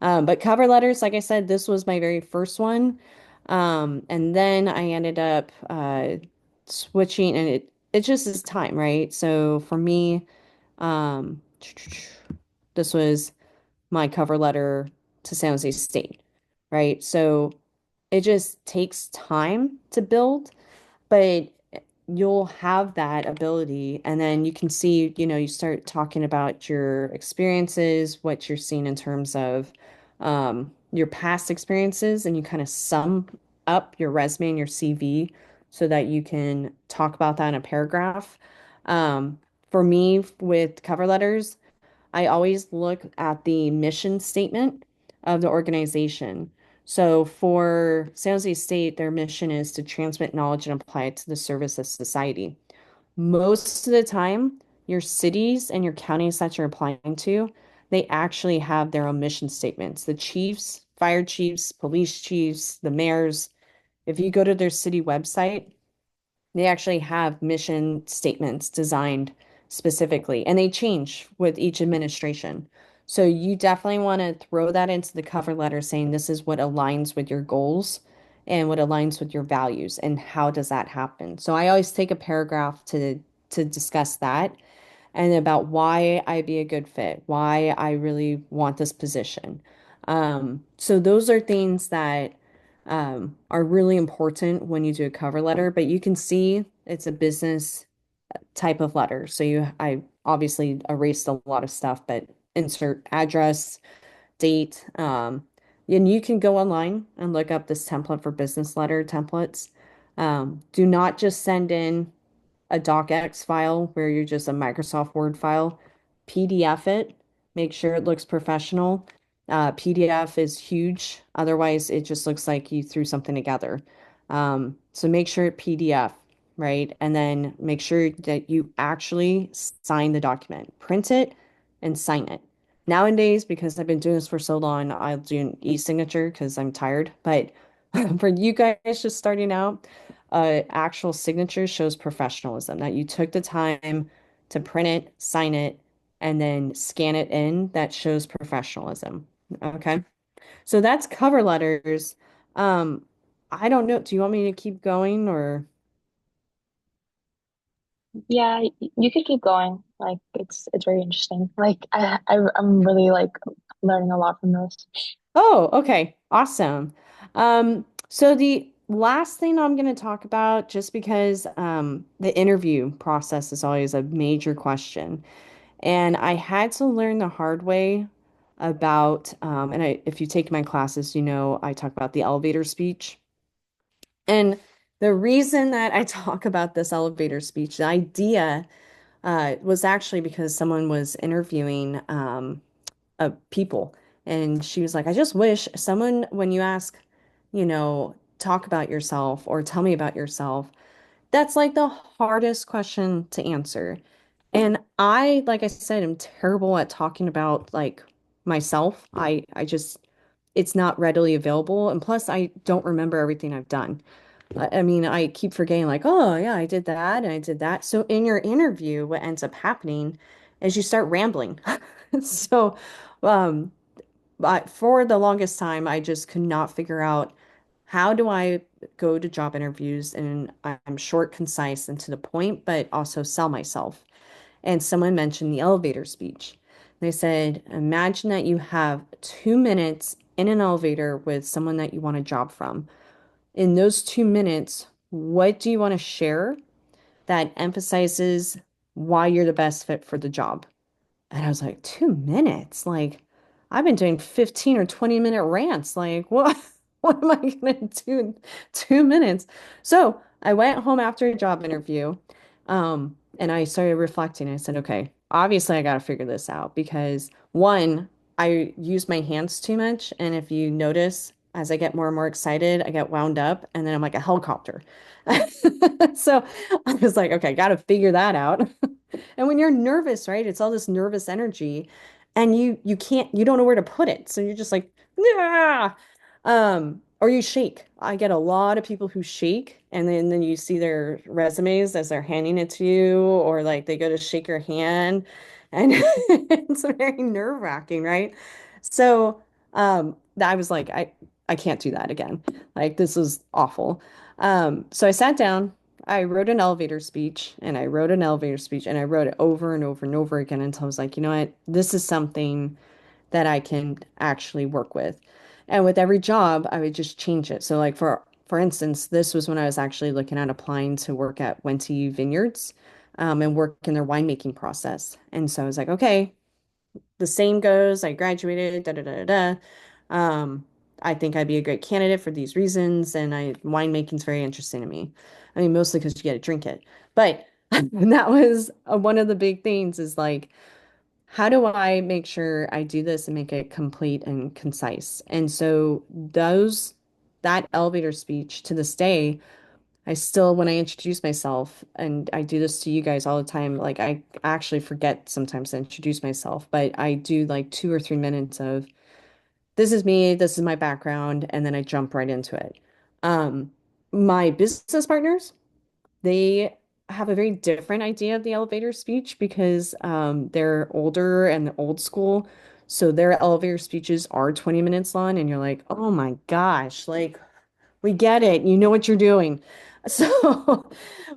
But cover letters, like I said, this was my very first one. And then I ended up switching, and it just is time, right? So for me, um, this was my cover letter to San Jose State, right? So it just takes time to build, but you'll have that ability. And then you can see, you start talking about your experiences, what you're seeing in terms of your past experiences, and you kind of sum up your resume and your CV so that you can talk about that in a paragraph. Um, for me, with cover letters, I always look at the mission statement of the organization. So for San Jose State, their mission is to transmit knowledge and apply it to the service of society. Most of the time, your cities and your counties that you're applying to, they actually have their own mission statements. The chiefs, fire chiefs, police chiefs, the mayors, if you go to their city website, they actually have mission statements designed specifically, and they change with each administration. So you definitely want to throw that into the cover letter saying this is what aligns with your goals and what aligns with your values and how does that happen. So I always take a paragraph to discuss that and about why I'd be a good fit, why I really want this position. So those are things that are really important when you do a cover letter, but you can see it's a business type of letter. So I obviously erased a lot of stuff, but insert address, date, and you can go online and look up this template for business letter templates. Do not just send in a docx file where you're just a Microsoft Word file. PDF it, make sure it looks professional. PDF is huge. Otherwise, it just looks like you threw something together. So make sure it PDF, right? And then make sure that you actually sign the document, print it and sign it. Nowadays, because I've been doing this for so long, I'll do an e-signature because I'm tired. But for you guys just starting out, actual signature shows professionalism, that you took the time to print it, sign it, and then scan it in. That shows professionalism. Okay. So that's cover letters. Um, I don't know. Do you want me to keep going or? Yeah, you could keep going. Like it's very interesting. Like I'm really like learning a lot from this. Oh, okay. Awesome. So the last thing I'm going to talk about, just because the interview process is always a major question. And I had to learn the hard way about, if you take my classes, I talk about the elevator speech. And the reason that I talk about this elevator speech, the idea was actually because someone was interviewing people. And she was like, I just wish someone, when you ask, talk about yourself or tell me about yourself, that's like the hardest question to answer. And I, like I said, am terrible at talking about like myself. I just, it's not readily available. And plus, I don't remember everything I've done. I mean, I keep forgetting, like, oh, yeah, I did that and I did that. So in your interview, what ends up happening is you start rambling. So, um, but for the longest time, I just could not figure out how do I go to job interviews and I'm short, concise, and to the point, but also sell myself. And someone mentioned the elevator speech. They said, imagine that you have 2 minutes in an elevator with someone that you want a job from. In those 2 minutes, what do you want to share that emphasizes why you're the best fit for the job? And I was like, 2 minutes? Like, I've been doing 15 or 20-minute rants. Like, what, what am I gonna do in 2 minutes? So I went home after a job interview, and I started reflecting. I said, okay, obviously I gotta figure this out because one, I use my hands too much. And if you notice, as I get more and more excited, I get wound up, and then I'm like a helicopter. So I was like, okay, got to figure that out. And when you're nervous, right, it's all this nervous energy, and you can't, you don't know where to put it. So you're just like, yeah. Or you shake. I get a lot of people who shake, and then you see their resumes as they're handing it to you, or like they go to shake your hand, and it's very nerve-wracking, right? So I was like, I can't do that again. Like this is awful. So I sat down, I wrote an elevator speech, and I wrote an elevator speech, and I wrote it over and over and over again until I was like, you know what, this is something that I can actually work with. And with every job, I would just change it. So like for instance, this was when I was actually looking at applying to work at Wente Vineyards, and work in their winemaking process. And so I was like, okay, the same goes. I graduated, da da da da. Um, I think I'd be a great candidate for these reasons, and winemaking's very interesting to me. I mean, mostly because you get to drink it. But that was one of the big things is like, how do I make sure I do this and make it complete and concise? And so that elevator speech to this day, I still, when I introduce myself, and I do this to you guys all the time, like I actually forget sometimes to introduce myself, but I do like 2 or 3 minutes of this is me, this is my background, and then I jump right into it. Um, my business partners, they have a very different idea of the elevator speech because they're older and old school. So their elevator speeches are 20 minutes long, and you're like, oh my gosh, like we get it. You know what you're doing. So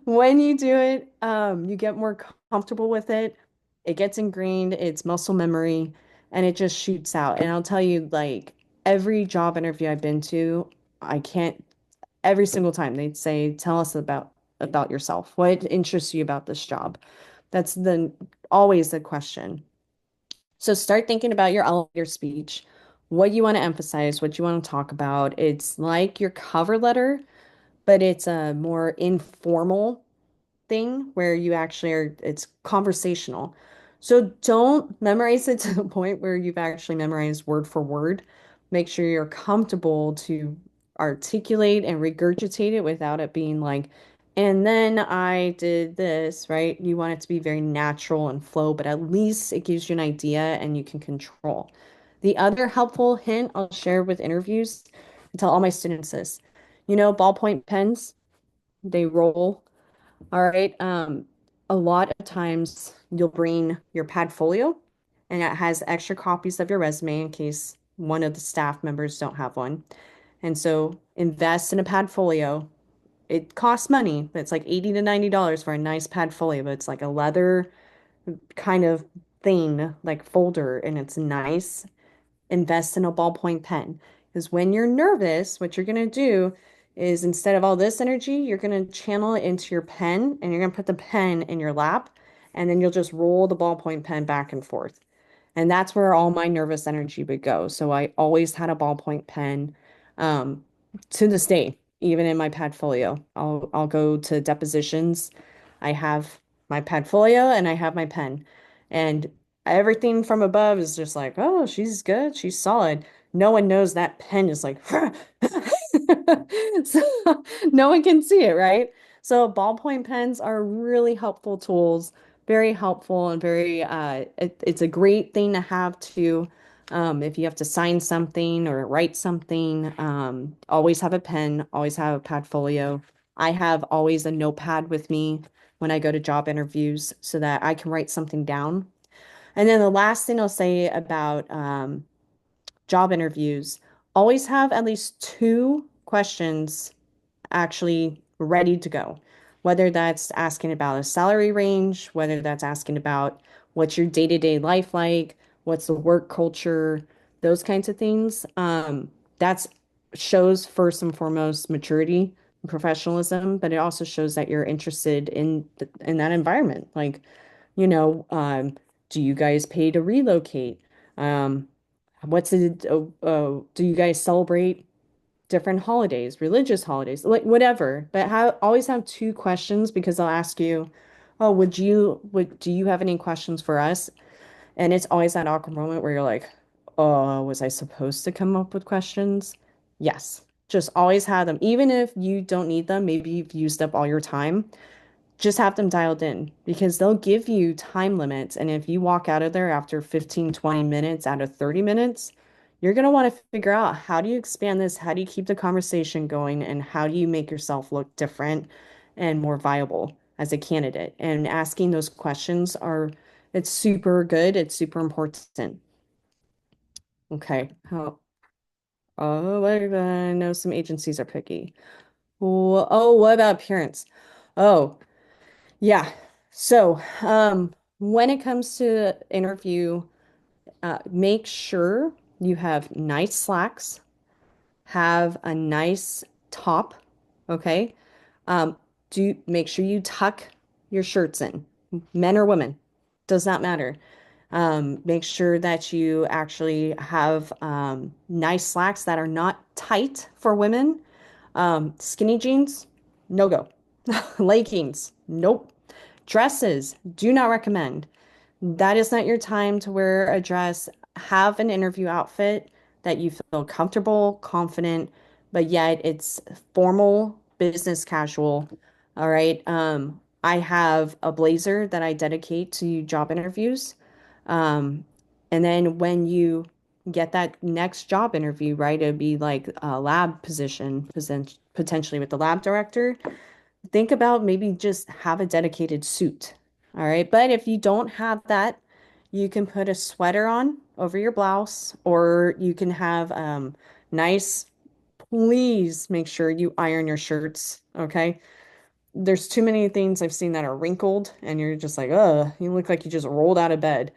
when you do it, you get more comfortable with it. It gets ingrained, it's muscle memory, and it just shoots out. And I'll tell you, like every job interview I've been to, I can't every single time they'd say, tell us about yourself. What interests you about this job? That's the always the question. So start thinking about your elevator speech, what you want to emphasize, what you want to talk about. It's like your cover letter, but it's a more informal thing where you actually are, it's conversational. So don't memorize it to the point where you've actually memorized word for word. Make sure you're comfortable to articulate and regurgitate it without it being like, and then I did this, right? You want it to be very natural and flow, but at least it gives you an idea and you can control. The other helpful hint I'll share with interviews, I tell all my students this, ballpoint pens, they roll. All right. A lot of times you'll bring your Padfolio and it has extra copies of your resume in case one of the staff members don't have one. And so invest in a Padfolio. It costs money, but it's like $80 to $90 for a nice Padfolio, but it's like a leather kind of thing, like folder, and it's nice. Invest in a ballpoint pen. Because when you're nervous, what you're going to do is instead of all this energy, you're going to channel it into your pen and you're going to put the pen in your lap and then you'll just roll the ballpoint pen back and forth. And that's where all my nervous energy would go. So I always had a ballpoint pen, um, to this day, even in my Padfolio. I'll go to depositions. I have my Padfolio and I have my pen. And everything from above is just like, oh, she's good, she's solid. No one knows that pen is like, so no one can see it, right? So ballpoint pens are really helpful tools, very helpful and very it's a great thing to have to if you have to sign something or write something, always have a pen, always have a Padfolio. I have always a notepad with me when I go to job interviews so that I can write something down. And then the last thing I'll say about job interviews, always have at least two questions actually ready to go. Whether that's asking about a salary range, whether that's asking about what's your day-to-day life like, what's the work culture, those kinds of things. That's shows first and foremost maturity and professionalism, but it also shows that you're interested in that environment. Like, you know, do you guys pay to relocate? Um, do you guys celebrate different holidays, religious holidays, like whatever. But always have two questions because they'll ask you, "Oh, do you have any questions for us?" And it's always that awkward moment where you're like, "Oh, was I supposed to come up with questions?" Yes. Just always have them. Even if you don't need them, maybe you've used up all your time, just have them dialed in because they'll give you time limits. And if you walk out of there after 15, 20 minutes out of 30 minutes, you're going to want to figure out how do you expand this? How do you keep the conversation going? And how do you make yourself look different and more viable as a candidate? And asking those questions it's super good. It's super important. Okay. I know some agencies are picky. Oh, what about appearance? Oh, yeah. So, when it comes to interview, make sure you have nice slacks, have a nice top, okay? Um, do make sure you tuck your shirts in, men or women, does not matter. Make sure that you actually have nice slacks that are not tight for women. Skinny jeans, no go. Leggings, nope. Dresses, do not recommend. That is not your time to wear a dress. Have an interview outfit that you feel comfortable, confident, but yet it's formal, business casual. All right. I have a blazer that I dedicate to job interviews. Um, and then when you get that next job interview, right, it'd be like a lab position, potentially with the lab director. Think about maybe just have a dedicated suit. All right. But if you don't have that, you can put a sweater on over your blouse, or you can have nice, please make sure you iron your shirts. Okay. There's too many things I've seen that are wrinkled, and you're just like, you look like you just rolled out of bed.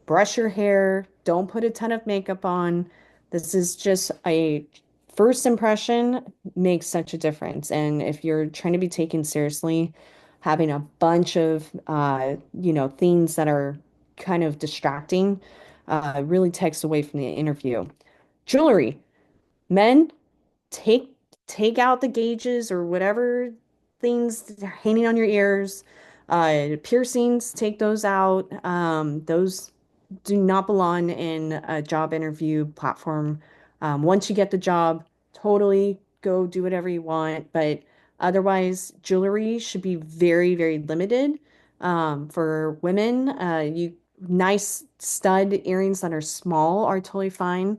Brush your hair, don't put a ton of makeup on. This is just a first impression makes such a difference. And if you're trying to be taken seriously, having a bunch of things that are kind of distracting really takes away from the interview. Jewelry. Men, take take out the gauges or whatever things that are hanging on your ears. Piercings, take those out. Those do not belong in a job interview platform. Once you get the job, totally go do whatever you want, but otherwise, jewelry should be very, very limited. For women, you nice stud earrings that are small are totally fine.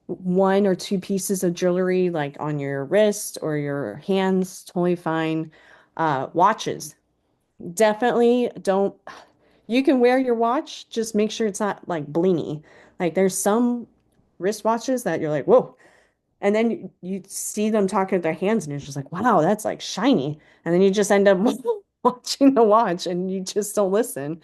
One or two pieces of jewelry, like on your wrist or your hands, totally fine. Watches, definitely don't. You can wear your watch, just make sure it's not like blingy. Like there's some wristwatches that you're like, whoa. And then you see them talking with their hands, and it's just like, wow, that's like shiny. And then you just end up watching the watch and you just don't listen.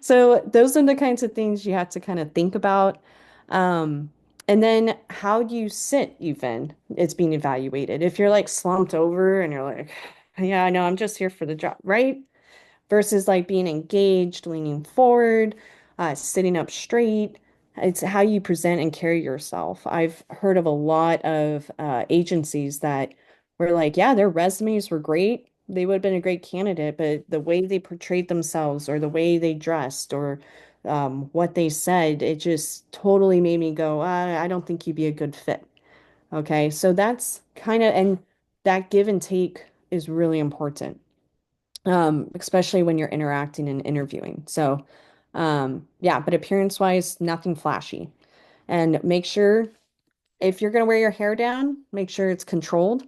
So those are the kinds of things you have to kind of think about. Um, and then how you sit, even, it's being evaluated. If you're like slumped over and you're like, yeah, I know, I'm just here for the job, right? Versus like being engaged, leaning forward, sitting up straight. It's how you present and carry yourself. I've heard of a lot of agencies that were like, yeah, their resumes were great. They would have been a great candidate, but the way they portrayed themselves or the way they dressed or what they said, it just totally made me go, I don't think you'd be a good fit. Okay, so that's kind of, and that give and take is really important, especially when you're interacting and interviewing. So, yeah, but appearance wise, nothing flashy. And make sure if you're going to wear your hair down, make sure it's controlled.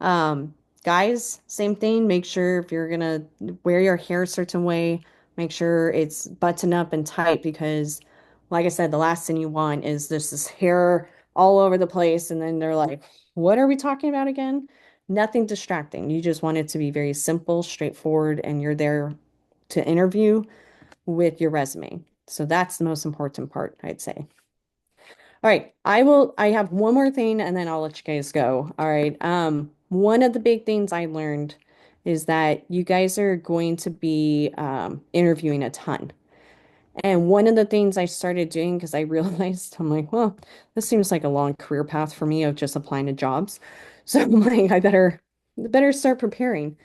Um, Guys, same thing. Make sure if you're gonna wear your hair a certain way, make sure it's buttoned up and tight because, like I said, the last thing you want is this hair all over the place, and then they're like, "What are we talking about again?" Nothing distracting. You just want it to be very simple, straightforward, and you're there to interview with your resume. So that's the most important part, I'd say. All right, I have one more thing and then I'll let you guys go. All right. One of the big things I learned is that you guys are going to be interviewing a ton. And one of the things I started doing because I realized I'm like, well, this seems like a long career path for me of just applying to jobs. So I'm like, I better start preparing.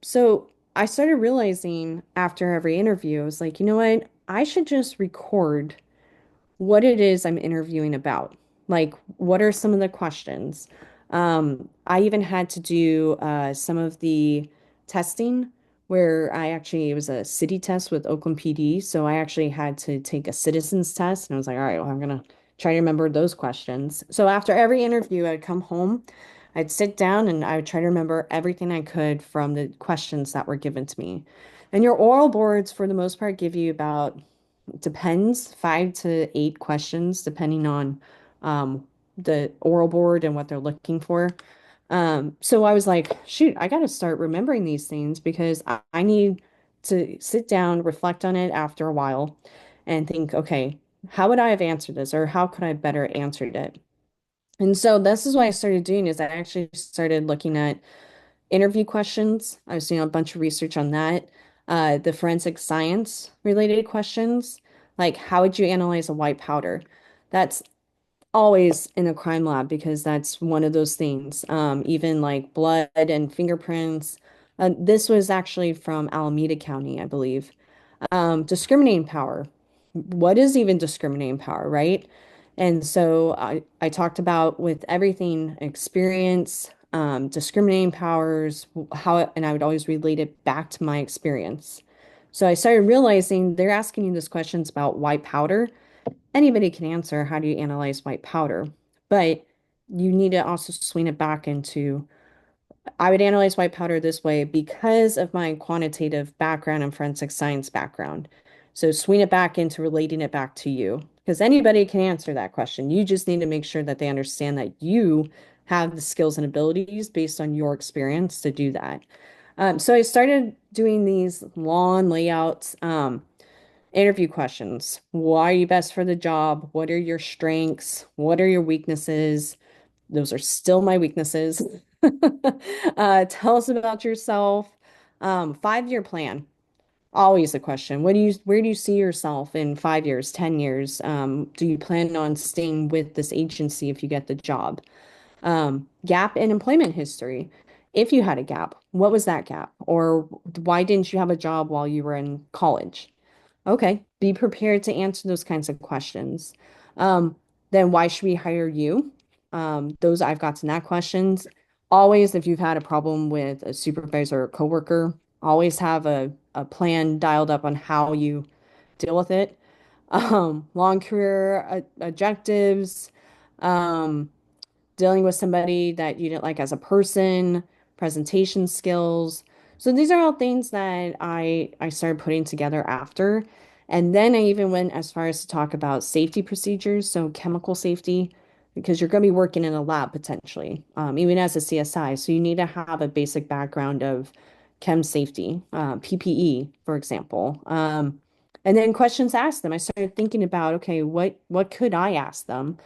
So I started realizing after every interview, I was like, you know what? I should just record what it is I'm interviewing about. Like, what are some of the questions? I even had to do some of the testing where it was a city test with Oakland PD. So I actually had to take a citizens test. And I was like, all right, well, I'm going to try to remember those questions. So after every interview, I'd come home, I'd sit down, and I would try to remember everything I could from the questions that were given to me. And your oral boards, for the most part, give you about, depends, 5 to 8 questions, depending on the oral board and what they're looking for. So I was like, shoot, I got to start remembering these things because I need to sit down, reflect on it after a while, and think, okay, how would I have answered this, or how could I have better answered it? And so this is what I started doing is I actually started looking at interview questions. I was doing a bunch of research on that. The forensic science related questions, like how would you analyze a white powder? That's always in a crime lab because that's one of those things. Even like blood and fingerprints. This was actually from Alameda County, I believe. Discriminating power. What is even discriminating power, right? And so I talked about with everything experience, discriminating powers, and I would always relate it back to my experience. So I started realizing they're asking you these questions about white powder. Anybody can answer how do you analyze white powder, but you need to also swing it back into I would analyze white powder this way because of my quantitative background and forensic science background. So swing it back into relating it back to you because anybody can answer that question. You just need to make sure that they understand that you have the skills and abilities based on your experience to do that. So I started doing these long layouts, interview questions. Why are you best for the job? What are your strengths? What are your weaknesses? Those are still my weaknesses. Tell us about yourself. 5-year plan. Always a question. Where do you see yourself in 5 years, 10 years? Do you plan on staying with this agency if you get the job? Gap in employment history. If you had a gap, what was that gap? Or why didn't you have a job while you were in college? Okay, be prepared to answer those kinds of questions. Um, then why should we hire you? Those I've gotten that questions. Always, if you've had a problem with a supervisor or coworker, always have a plan dialed up on how you deal with it. Long career objectives. Um, Dealing with somebody that you didn't like as a person, presentation skills. So these are all things that I started putting together after. And then I even went as far as to talk about safety procedures, so chemical safety, because you're going to be working in a lab potentially, even as a CSI. So you need to have a basic background of chem safety, PPE, for example. And then questions asked them. I started thinking about, okay, what could I ask them?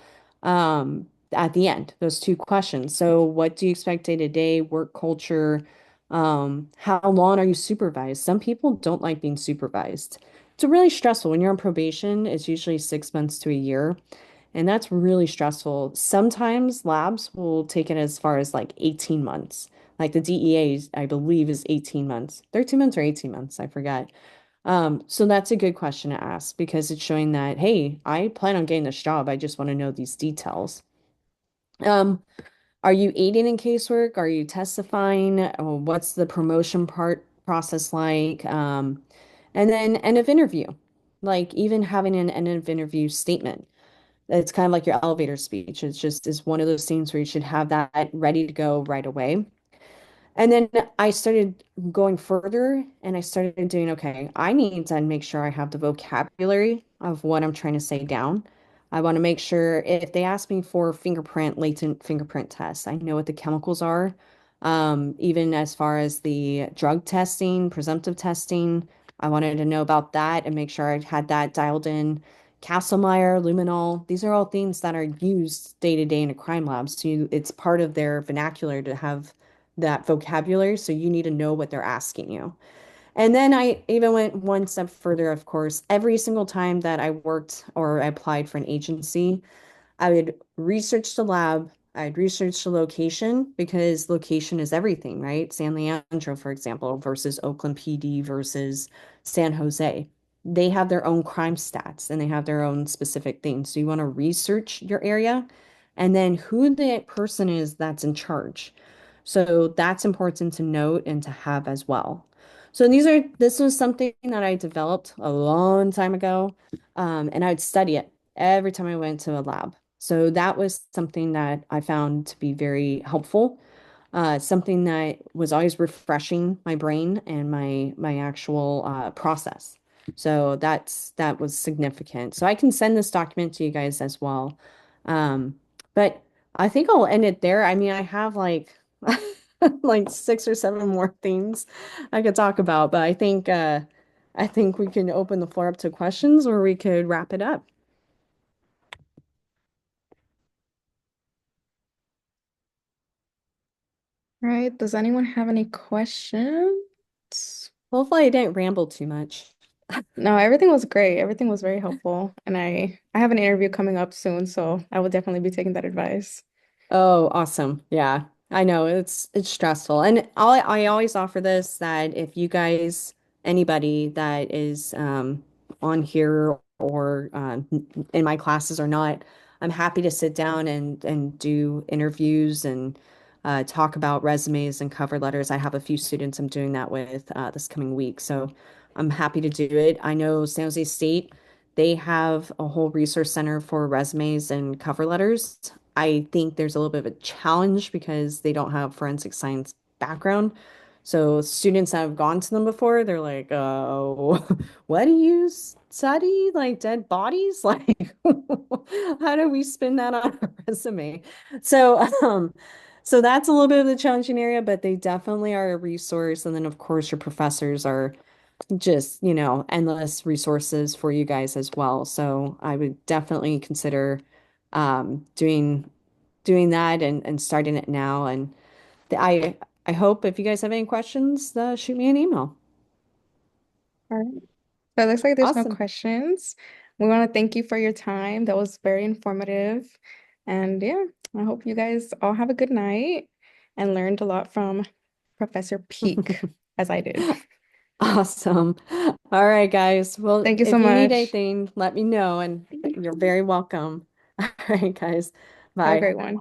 At the end, those 2 questions. So, what do you expect day to day, work culture? How long are you supervised? Some people don't like being supervised. It's really stressful. When you're on probation, it's usually 6 months to a year, and that's really stressful. Sometimes labs will take it as far as like 18 months. Like the DEA, I believe, is 18 months, 13 months or 18 months, I forget. So that's a good question to ask because it's showing that, hey, I plan on getting this job. I just want to know these details. Um, are you aiding in casework? Are you testifying? What's the promotion part process like? And then end of interview, like even having an end of interview statement. It's kind of like your elevator speech. It's just is one of those things where you should have that ready to go right away. And then I started going further and I started doing, okay, I need to make sure I have the vocabulary of what I'm trying to say down. I want to make sure if they ask me for latent fingerprint tests, I know what the chemicals are. Even as far as the drug testing, presumptive testing, I wanted to know about that and make sure I had that dialed in. Castlemeyer, luminol, these are all things that are used day to day in a crime lab. So it's part of their vernacular to have that vocabulary, so you need to know what they're asking you. And then I even went one step further, of course. Every single time that I worked or I applied for an agency, I would research the lab, I'd research the location because location is everything, right? San Leandro, for example, versus Oakland PD versus San Jose. They have their own crime stats and they have their own specific things. So you want to research your area. and then who the person is that's in charge. So that's important to note and to have as well. So this was something that I developed a long time ago, and I would study it every time I went to a lab. So that was something that I found to be very helpful, something that was always refreshing my brain and my actual process. So that was significant. So I can send this document to you guys as well. But I think I'll end it there. I mean, I have like like six or seven more things I could talk about, but I think we can open the floor up to questions or we could wrap it up. Right. Does anyone have any questions? Hopefully I didn't ramble too much. No, everything was great. Everything was very helpful. And I have an interview coming up soon, so I will definitely be taking that advice. Oh, awesome. Yeah. I know it's stressful. And I always offer this that if you guys anybody that is on here or in my classes or not, I'm happy to sit down and do interviews and talk about resumes and cover letters. I have a few students I'm doing that with this coming week. So I'm happy to do it. I know San Jose State, they have a whole resource center for resumes and cover letters. I think there's a little bit of a challenge because they don't have forensic science background. So students that have gone to them before, they're like, "Oh, what do you study? Like dead bodies? Like, how do we spin that on a resume?" So, so that's a little bit of the challenging area, but they definitely are a resource. And then, of course, your professors are just, endless resources for you guys as well. So I would definitely consider doing that and starting it now. And I hope if you guys have any questions, shoot me an email. All right. So it looks like there's no Awesome. questions. We want to thank you for your time. That was very informative. And yeah, I hope you guys all have a good night and learned a lot from Professor Peak, as I did. Awesome. All right, guys. Well, Thank you so if you need much. anything, let me know, and you're very welcome. All right, guys. Have a Bye. great one.